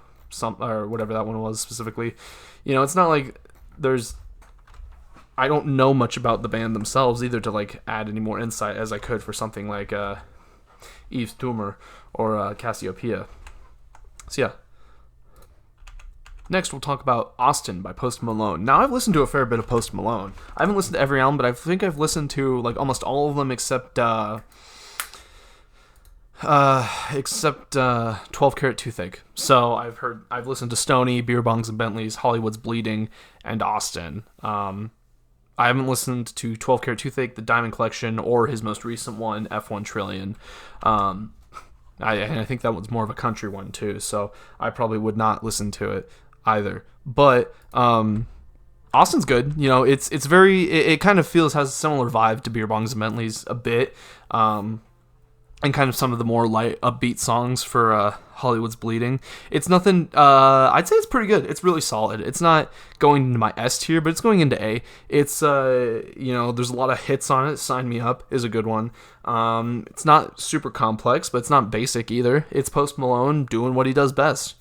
whatever that one was specifically. It's not like there's. I don't know much about the band themselves either to like add any more insight as I could for something like Yves Tumor or Cassiopeia. So yeah. Next, we'll talk about Austin by Post Malone. Now, I've listened to a fair bit of Post Malone. I haven't listened to every album, but I think I've listened to like almost all of them except 12 Carat Toothache. So I've listened to Stoney, Beer Bongs and Bentleys, Hollywood's Bleeding, and Austin. I haven't listened to 12 Carat Toothache, The Diamond Collection, or his most recent one, F1 Trillion. I think that one's more of a country one too, so I probably would not listen to it either. But Austin's good. It's very. It kind of has a similar vibe to Beer Bongs and Bentleys a bit, and kind of some of the more light upbeat songs for Hollywood's Bleeding. It's nothing. I'd say it's pretty good. It's really solid. It's not going into my S tier, but it's going into A. It's there's a lot of hits on it. Sign Me Up is a good one. It's not super complex, but it's not basic either. It's Post Malone doing what he does best.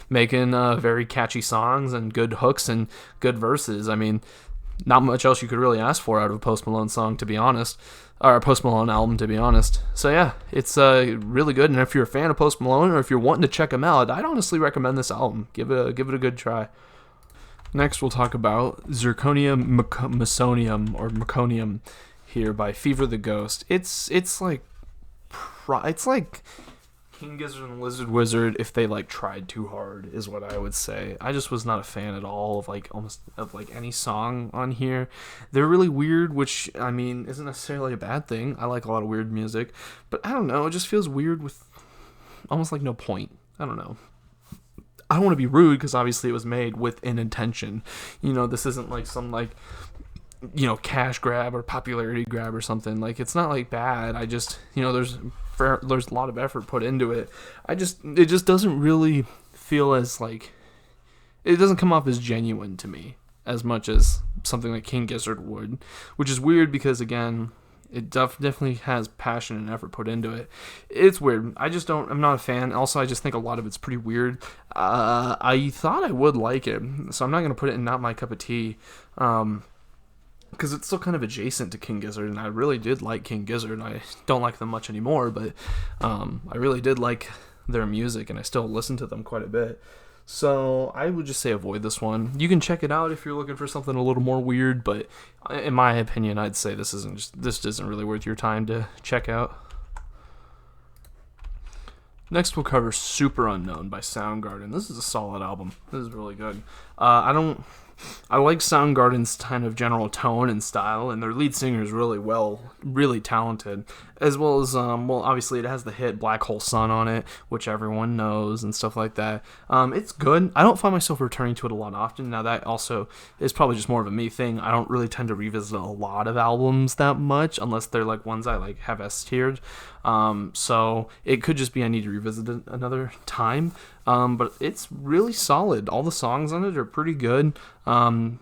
Making very catchy songs and good hooks and good verses. I mean, not much else you could really ask for out of a Post Malone song, to be honest. Or a Post Malone album, to be honest. So yeah, it's really good. And if you're a fan of Post Malone, or if you're wanting to check him out, I'd honestly recommend this album. Give it a good try. Next, we'll talk about Zirconia Meconium here by Fever the Ghost. It's like King Gizzard and Lizard Wizard if they like tried too hard is what I would say. I just was not a fan at all of any song on here. They're really weird, which I mean isn't necessarily a bad thing. I like a lot of weird music, but I don't know, it just feels weird with almost like no point. I don't know. I don't want to be rude because obviously it was made with an intention. This isn't like some cash grab or popularity grab or something. Like, it's not like bad. I just, there's a lot of effort put into it. It just doesn't really feel as like, it doesn't come off as genuine to me as much as something like King Gizzard would, which is weird because again, it definitely has passion and effort put into it. It's weird. I'm not a fan. Also, I just think a lot of it's pretty weird. I thought I would like it, so I'm not going to put it in Not My Cup of Tea. Because it's still kind of adjacent to King Gizzard, and I really did like King Gizzard. I don't like them much anymore, but I really did like their music, and I still listen to them quite a bit. So I would just say avoid this one. You can check it out if you're looking for something a little more weird, but in my opinion, I'd say this isn't really worth your time to check out. Next, we'll cover Super Unknown by Soundgarden. This is a solid album. This is really good. I like Soundgarden's kind of general tone and style, and their lead singer is really talented, as well as, obviously it has the hit Black Hole Sun on it, which everyone knows, and stuff like that. It's good. I don't find myself returning to it a lot often. Now, that also is probably just more of a me thing. I don't really tend to revisit a lot of albums that much, unless they're, like, ones I, like, have S-tiered. So it could just be I need to revisit it another time. But it's really solid. All the songs on it are pretty good. And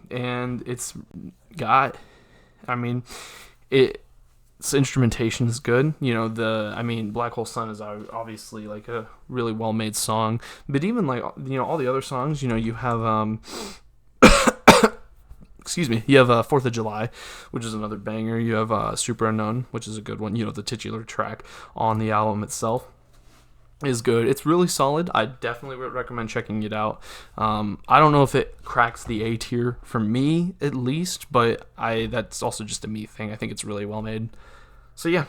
its instrumentation is good. Black Hole Sun is obviously like a really well-made song. But even like, all the other songs, you have, excuse me, you have 4th of July, which is another banger. You have Super Unknown, which is a good one, the titular track on the album itself. is good. It's really solid. I definitely would recommend checking it out. I don't know if it cracks the A tier for me at least, but that's also just a me thing. I think it's really well made. So yeah.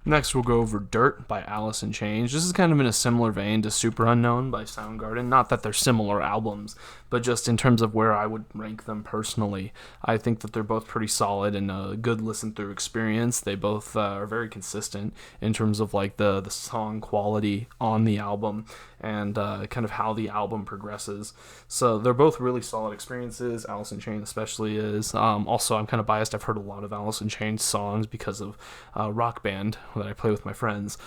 Next, we'll go over Dirt by Alice in Chains. This is kind of in a similar vein to Super Unknown by Soundgarden. Not that they're similar albums, but just in terms of where I would rank them personally. I think that they're both pretty solid and a good listen-through experience. They both are very consistent in terms of like the song quality on the album and kind of how the album progresses. So they're both really solid experiences. Alice in Chains especially is. Also, I'm kind of biased. I've heard a lot of Alice in Chains songs because of Rock Band that I play with my friends.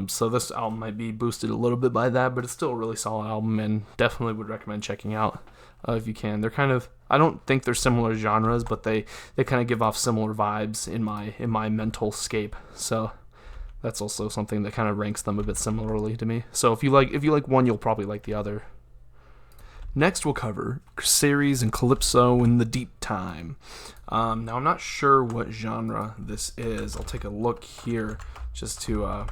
So this album might be boosted a little bit by that, but it's still a really solid album and definitely would recommend checking out if you can. They're kind of, I don't think they're similar genres, but they kind of give off similar vibes in my mental scape. So that's also something that kind of ranks them a bit similarly to me. So if you like one, you'll probably like the other. Next, we'll cover Ceres and Calypso in the Deep Time. Now, I'm not sure what genre this is. I'll take a look here just to...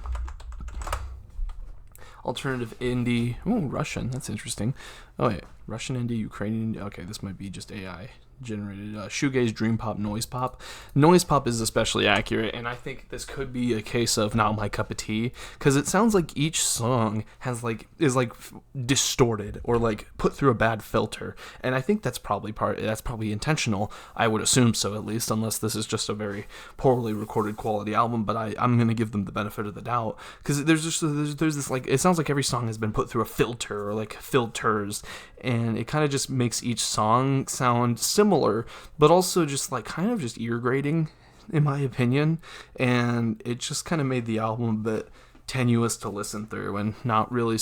alternative indie. Ooh, Russian. That's interesting. Oh, yeah. Russian indie, Ukrainian indie. Okay, this might be just AI generated. Shoegaze, dream pop, noise pop. Noise pop is especially accurate, and I think this could be a case of not my cup of tea, because it sounds like each song is distorted or like put through a bad filter, and I think that's probably intentional. I would assume so, at least, unless this is just a very poorly recorded quality album. But I'm gonna give them the benefit of the doubt, because there's this like, it sounds like every song has been put through a filter or like filters, and it kind of just makes each song sound similar, but also just like kind of just ear grating, in my opinion. And it just kind of made the album a bit tenuous to listen through, and not really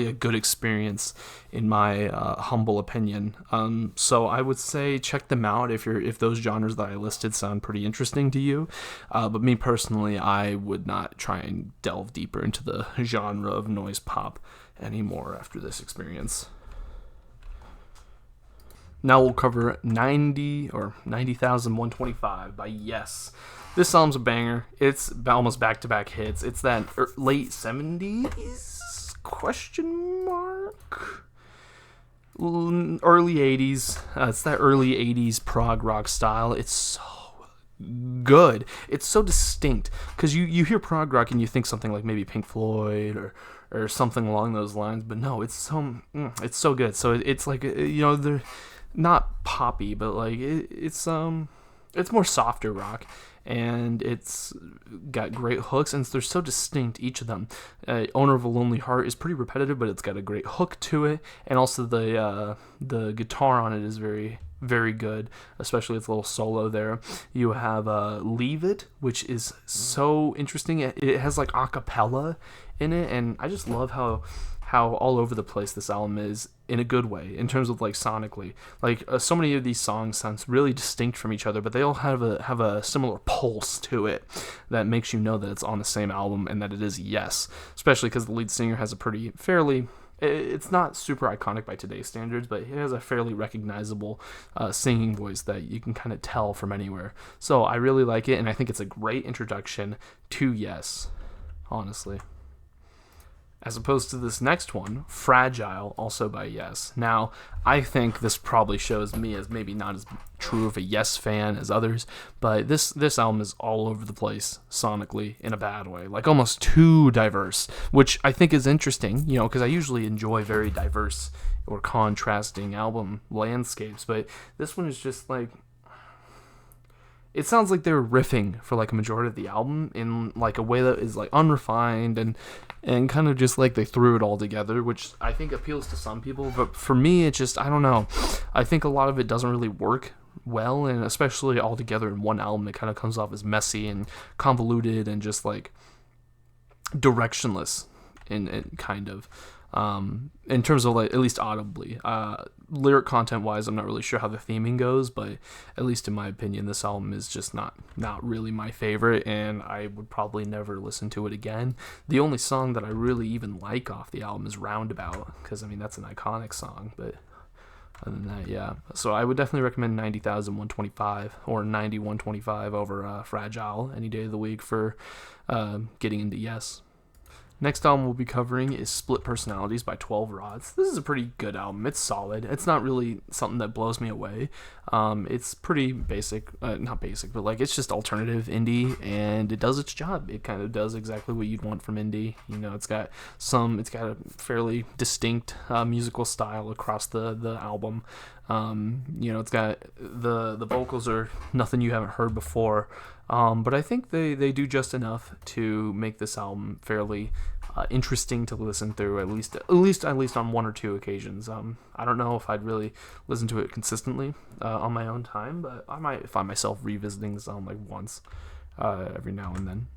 a good experience in my humble opinion. So I would say check them out if those genres that I listed sound pretty interesting to you. But me personally, I would not try and delve deeper into the genre of noise pop anymore after this experience. Now we'll cover 90,125 by Yes. This album's a banger. It's almost back-to-back hits. It's that late 70s question mark? Early 80s. It's that early 80s prog rock style. It's so good. It's so distinct, because you hear prog rock and you think something like maybe Pink Floyd or something along those lines, but no, it's so good. So it's like, they're not poppy, but like it's more softer rock, and it's got great hooks, and they're so distinct, each of them. Owner of a Lonely Heart is pretty repetitive, but it's got a great hook to it, and also the guitar on it is very, very good, especially its little solo there. You have Leave It, which is so interesting. It has like a cappella in it, and I just love how all over the place this album is, in a good way, in terms of like sonically. Like so many of these songs sounds really distinct from each other, but they all have a similar pulse to it that makes you know that it's on the same album and that it is Yes. Especially because the lead singer has a it's not super iconic by today's standards, but he has a fairly recognizable singing voice that you can kind of tell from anywhere. So I really like it, and I think it's a great introduction to Yes, honestly. As opposed to this next one, Fragile, also by Yes. Now, I think this probably shows me as maybe not as true of a Yes fan as others, but this album is all over the place sonically in a bad way, like almost too diverse, which I think is interesting, because I usually enjoy very diverse or contrasting album landscapes, but this one is just like, it sounds like they're riffing for like a majority of the album in like a way that is like unrefined and kind of just like they threw it all together, which I think appeals to some people, but for me, it's just, I don't know. I think a lot of it doesn't really work well, and especially all together in one album, it kind of comes off as messy and convoluted and just like directionless in kind of. In terms of like, at least audibly, lyric content wise, I'm not really sure how the theming goes, but at least in my opinion, this album is just not really my favorite, and I would probably never listen to it again. The only song that I really even like off the album is Roundabout, because I mean, that's an iconic song, but Other than that, yeah. So I would definitely recommend 90,125 or 9125 over Fragile any day of the week for getting into Yes. Next album we'll be covering is Split Personalities by 12 Rods. This is a pretty good album. It's solid. It's not really something that blows me away. It's pretty basic. Not basic, but like it's just alternative indie, and it does its job. It kind of does exactly what you'd want from indie. You know, it's got a fairly distinct musical style across the album. You know, it's got the vocals are nothing you haven't heard before. But I think they do just enough to make this album fairly interesting to listen through, at least on one or two occasions. I don't know if I'd really listen to it consistently on my own time, but I might find myself revisiting this album like once every now and then.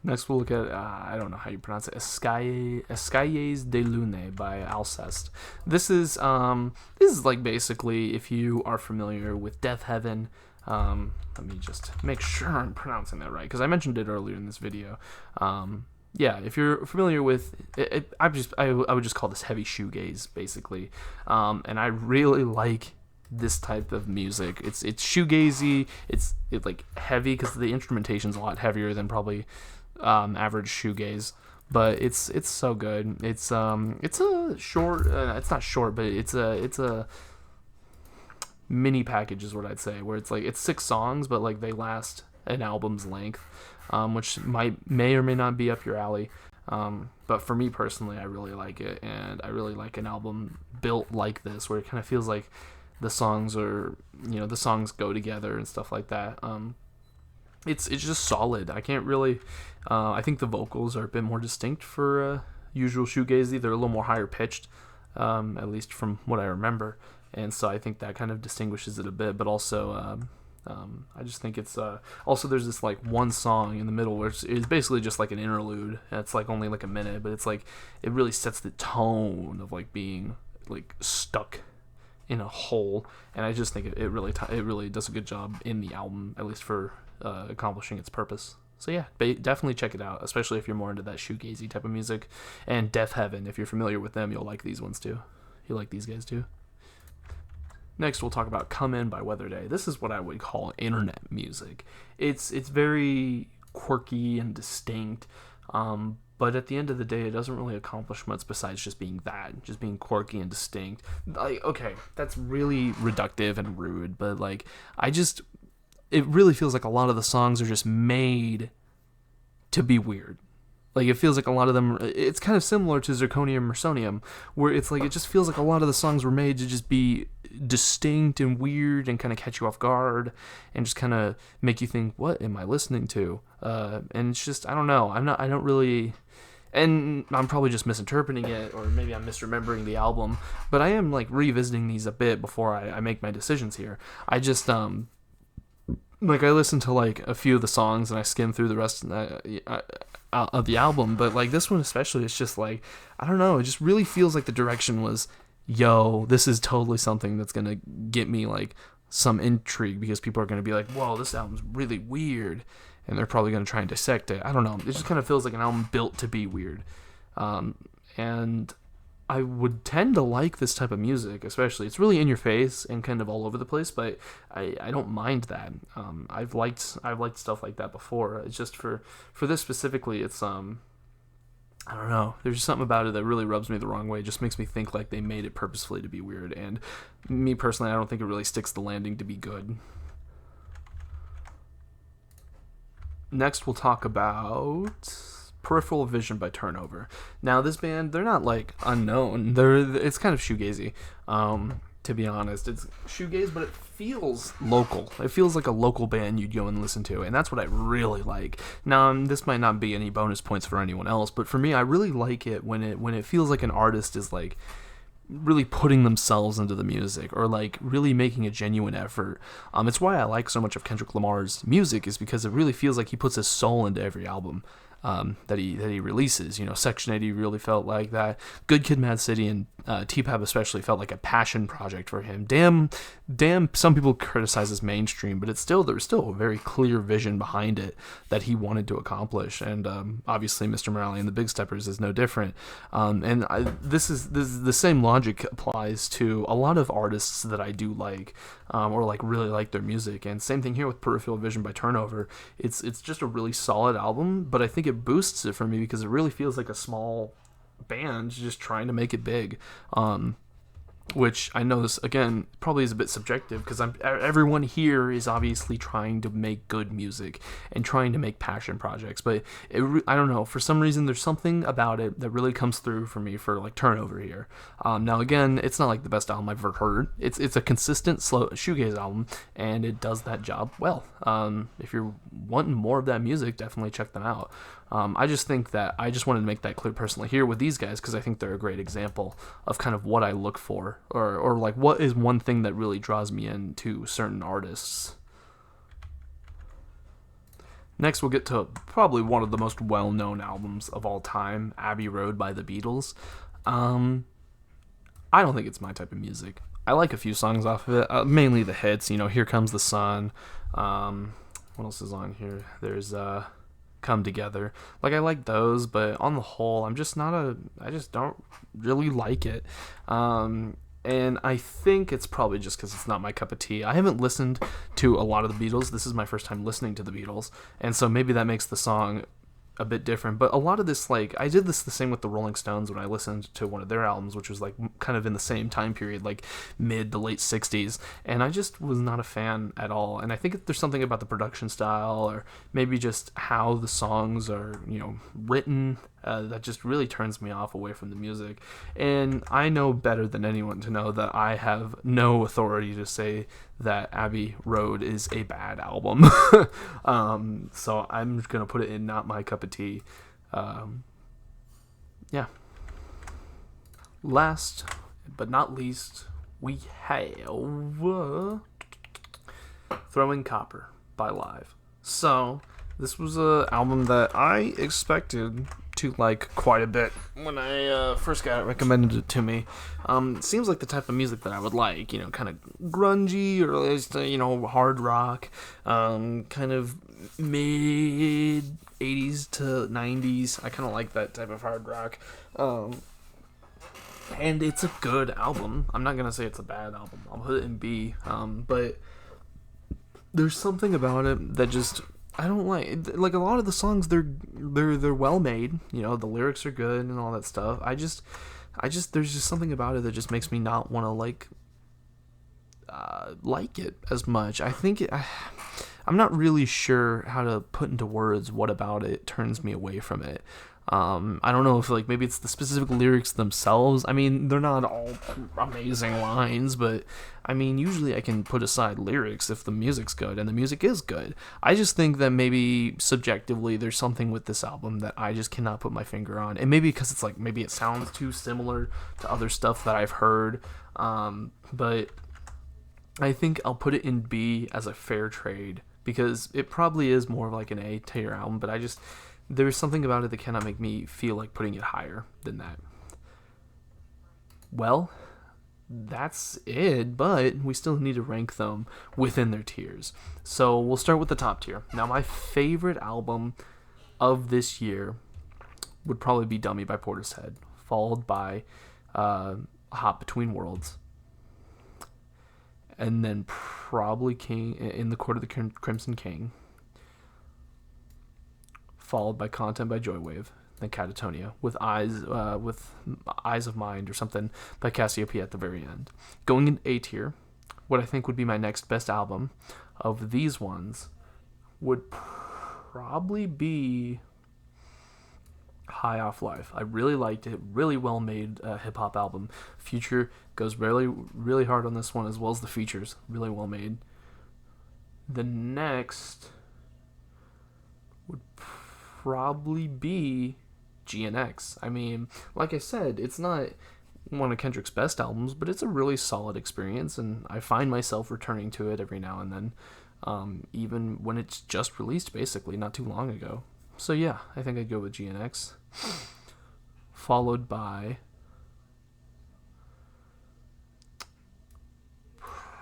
Next, we'll look at, I don't know how you pronounce it, Escaliers de Lune by Alceste. This is like basically, if you are familiar with Death Heaven, let me just make sure I'm pronouncing that right, because I mentioned it earlier in this video. Yeah, if you're familiar with it, I would just call this heavy shoegaze, basically. And I really like this type of music. It's shoegazy. It's like heavy because the instrumentation's a lot heavier than probably average shoegaze. But it's so good. It's a short. It's not short, but it's a mini package is what I'd say, where it's like it's 6 songs, but like they last an album's length, which may or may not be up your alley. But for me personally, I really like it, and I really like an album built like this, where it kind of feels like the songs go together and stuff like that. It's just solid. I can't really. I think the vocals are a bit more distinct for usual shoegazy. They're a little more higher pitched, at least from what I remember. And so I think that kind of distinguishes it a bit, but also I just think it's also there's this like one song in the middle where it's basically just like an interlude. It's like only like a minute, but it's like it really sets the tone of like being like stuck in a hole, and I just think it really does a good job in the album, at least for accomplishing its purpose. So yeah, definitely check it out, especially if you're more into that shoegazy type of music. And Death Heaven, if you're familiar with them, you'll like these ones too. You like these guys too. Next, we'll talk about Come In by Weather Day. This is what I would call internet music. It's very quirky and distinct, but at the end of the day, it doesn't really accomplish much besides just being quirky and distinct. Like, okay, that's really reductive and rude, but like, it really feels like a lot of the songs are just made to be weird. Like, it feels like a lot of them, it's kind of similar to Zirconium Mersonium, where it's like, it just feels like a lot of the songs were made to just be distinct and weird and kind of catch you off guard and just kind of make you think, what am I listening to? And it's just, I don't know, I don't really, and I'm probably just misinterpreting it, or maybe I'm misremembering the album, but I am like revisiting these a bit before I make my decisions here. I just, like, I listened to like a few of the songs and I skimmed through the rest of the album, but like this one especially, it's just like, I don't know, it just really feels like the direction was, yo, this is totally something that's gonna get me like some intrigue, because people are gonna be like, whoa, this album's really weird, and they're probably gonna try and dissect it. I don't know, it just kind of feels like an album built to be weird, and I would tend to like this type of music, especially. It's really in your face and kind of all over the place, but I don't mind that. I've liked stuff like that before. It's just for this specifically, it's I don't know. There's just something about it that really rubs me the wrong way. It just makes me think like they made it purposefully to be weird, and me personally, I don't think it really sticks the landing to be good. Next, we'll talk about Peripheral Vision by Turnover. Now, this band, they're not like unknown. It's kind of shoegazy, to be honest. It's shoegaze, but it feels local. It feels like a local band you'd go and listen to, and that's what I really like. Now, this might not be any bonus points for anyone else, but for me, I really like it when it feels like an artist is like really putting themselves into the music, or like really making a genuine effort. It's why I like so much of Kendrick Lamar's music, is because it really feels like he puts his soul into every album that he releases. You know, Section 80 really felt like that. Good Kid, Mad City, and T-Pab especially felt like a passion project for him. Damn. Some people criticize his mainstream, but there's still a very clear vision behind it that he wanted to accomplish. And obviously, Mr. Morale and the Big Steppers is no different. This is the same logic applies to a lot of artists that I do like, or like really like their music. And same thing here with Peripheral Vision by Turnover. It's just a really solid album, but I think it boosts it for me because it really feels like a small band just trying to make it big. Which I know this again probably is a bit subjective because everyone here is obviously trying to make good music and trying to make passion projects, but I don't know, for some reason there's something about it that really comes through for me for like Turnover here. Now again, it's not like the best album I've ever heard. It's a consistent slow shoegaze album and it does that job well. If you're wanting more of that music, definitely check them out. I just think that I just wanted to make that clear personally here with these guys because I think they're a great example of kind of what I look for, or like what is one thing that really draws me into certain artists. Next, we'll get to probably one of the most well-known albums of all time, Abbey Road by the Beatles. I don't think it's my type of music. I like a few songs off of it, mainly the hits. Here Comes the Sun. What else is on here? There's Come Together. Like, I like those, but on the whole, I just don't really like it. And I think it's probably just because it's not my cup of tea. I haven't listened to a lot of the Beatles. This is my first time listening to the Beatles, and so maybe that makes the song a bit different. But a lot of this, like, I did this the same with the Rolling Stones when I listened to one of their albums, which was like kind of in the same time period, like mid to late 60s, and I just was not a fan at all. And I think there's something about the production style, or maybe just how the songs are written, that just really turns me off away from the music. And I know better than anyone to know that I have no authority to say that Abbey Road is a bad album. So I'm just going to put it in not my cup of tea. Yeah. Last but not least, we have Throwing Copper by Live. So this was an album that I expected to like quite a bit when I first got it recommended it to me. It seems like the type of music that I would like, kind of grungy, or at least, hard rock, kind of mid 80s to 90s. I kind of like that type of hard rock. And it's a good album. I'm not going to say it's a bad album. I'll put it in B. But there's something about it that just, I don't like a lot of the songs. They're well made. The lyrics are good and all that stuff. I just there's just something about it that just makes me not want to like it as much. I think I'm not really sure how to put into words what about it turns me away from it. I don't know if maybe it's the specific lyrics themselves. I mean, they're not all amazing lines, but I mean, usually I can put aside lyrics if the music's good, and the music is good. I just think that maybe subjectively there's something with this album that I just cannot put my finger on, and maybe because it's maybe it sounds too similar to other stuff that I've heard, but I think I'll put it in B as a fair trade, because it probably is more of an A tier album, but there's something about it that cannot make me feel like putting it higher than that. Well, that's it, but we still need to rank them within their tiers. So we'll start with the top tier. Now, my favorite album of this year would probably be Dummy by Portishead, followed by Hop Between Worlds, and then probably King in the Court of the Crimson King, followed by Content by Joywave, then Catatonia, with Eyes of Mind or something by Cassiopeia at the very end. Going in A tier, what I think would be my next best album of these ones would probably be High Off Life. I really liked it. Really well made hip hop album. Future goes really, really hard on this one, as well as the features. Really well made. The next would probably be GNX. I mean, like I said, it's not one of Kendrick's best albums, but it's a really solid experience, and I find myself returning to it every now and then, even when it's just released, basically, not too long ago. So yeah, I think I'd go with GNX, followed by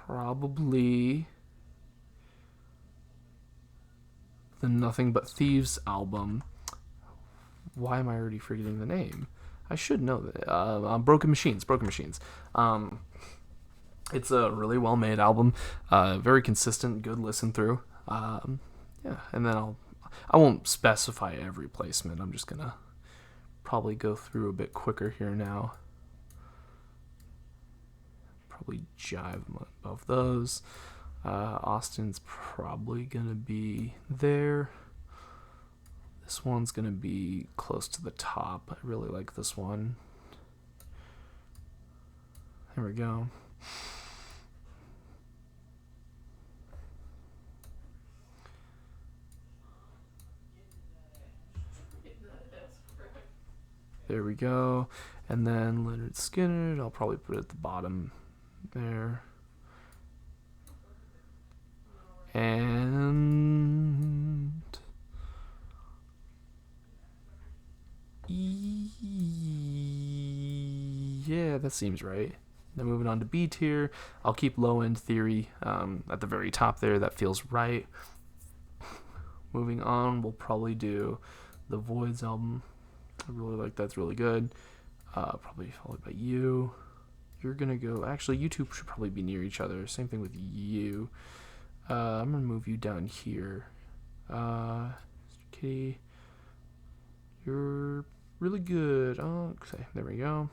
probably the Nothing But Thieves album. Why am I already forgetting the name? I should know that. Broken Machines. It's a really well made album, very consistent, good listen through. Yeah, and then I won't specify every placement. I'm just gonna probably go through a bit quicker here now. Probably Jive above those. Austin's probably gonna be there. This one's gonna be close to the top. I really like this one. There we go. There we go. And then Leonard Skinner, I'll probably put it at the bottom there. And yeah, that seems right. Then moving on to B tier, I'll keep Low End Theory at the very top there. That feels right. Moving on, we'll probably do the Voids album. I really like that's really good. Probably followed by You. You're gonna go. Actually, you two should probably be near each other. Same thing with You. I'm gonna move you down here. Kitty, you're really good. Oh, okay, there we go.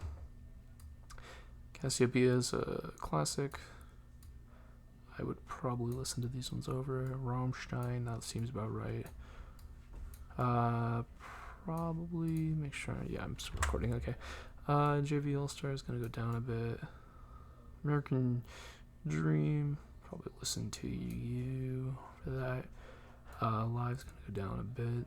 Cassiopeia is a classic. I would probably listen to these ones over. Rammstein, that seems about right. Probably make sure. Yeah, I'm still recording. Okay. JV All Star is gonna go down a bit. American Dream, probably listen to You for that. Live's gonna go down a bit.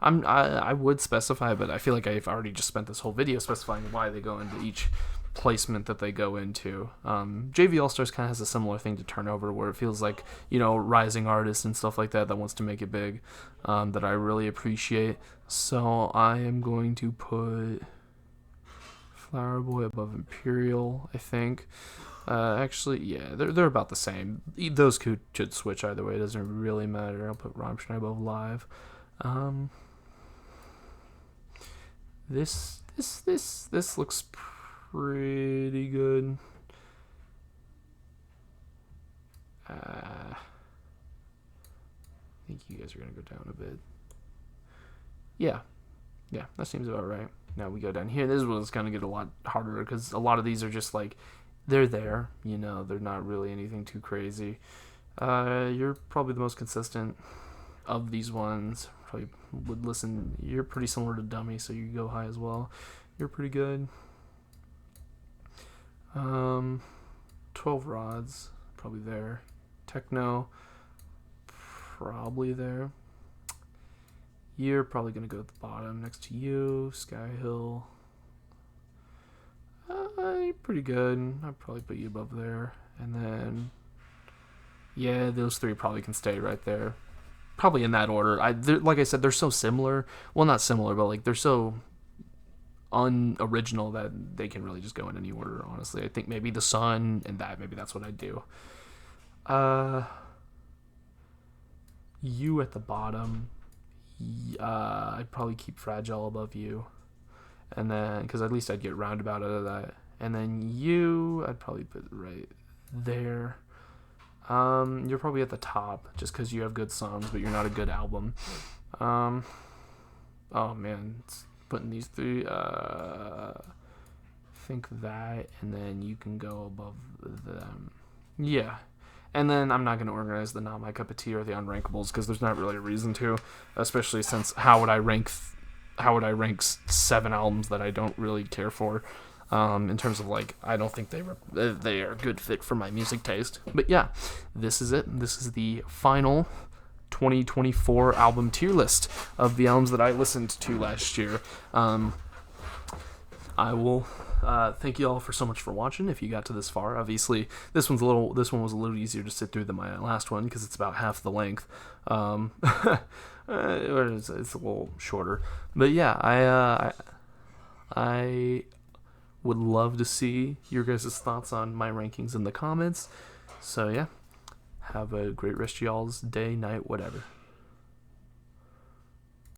I would specify, but I feel like I've already just spent this whole video specifying why they go into each placement that they go into. JV All Stars kind of has a similar thing to Turnover, where it feels like, rising artists and stuff like that wants to make it big, that I really appreciate. So I am going to put Flower Boy above Imperial, I think. Actually, yeah, they're about the same. Those could switch either way. It doesn't really matter. I'll put Rammstein above Live. This looks pretty good. I think you guys are gonna go down a bit. Yeah, that seems about right. Now we go down here. This one's gonna get a lot harder because a lot of these are just like they're there. They're not really anything too crazy. You're probably the most consistent of these ones. Probably would listen. You're pretty similar to Dummy, so you go high as well. You're pretty good. 12 Rods, probably there. Techno, probably there. You're probably gonna go at the bottom next to You. Sky Hill, you're pretty good. I'd probably put You above there. And then, yeah, those three probably can stay right there. Probably in that order. Like I said, they're so similar. Well, not similar, but like they're so unoriginal that they can really just go in any order, honestly. I think maybe The Sun and that, maybe that's what I'd do. You at the bottom. I'd probably keep Fragile above You. And then, because at least I'd get Roundabout out of that. And then You, I'd probably put right there. You're probably at the top just because you have good songs, but you're not a good album. Oh man, putting these three. Think that, and then you can go above them. Yeah, and then I'm not going to organize the Not My Cup of Tea or the Unrankables because there's not really a reason to, especially since how would I rank 7 albums that I don't really care for? In terms of I don't think they are a good fit for my music taste. But yeah, this is it. This is the final 2024 album tier list of the albums that I listened to last year. I will thank you all for so much for watching. If you got to this far, obviously this one was a little easier to sit through than my last one because it's about half the length. It's a little shorter, but yeah, I Would love to see your guys' thoughts on my rankings in the comments. So yeah, have a great rest of y'all's day, night, whatever.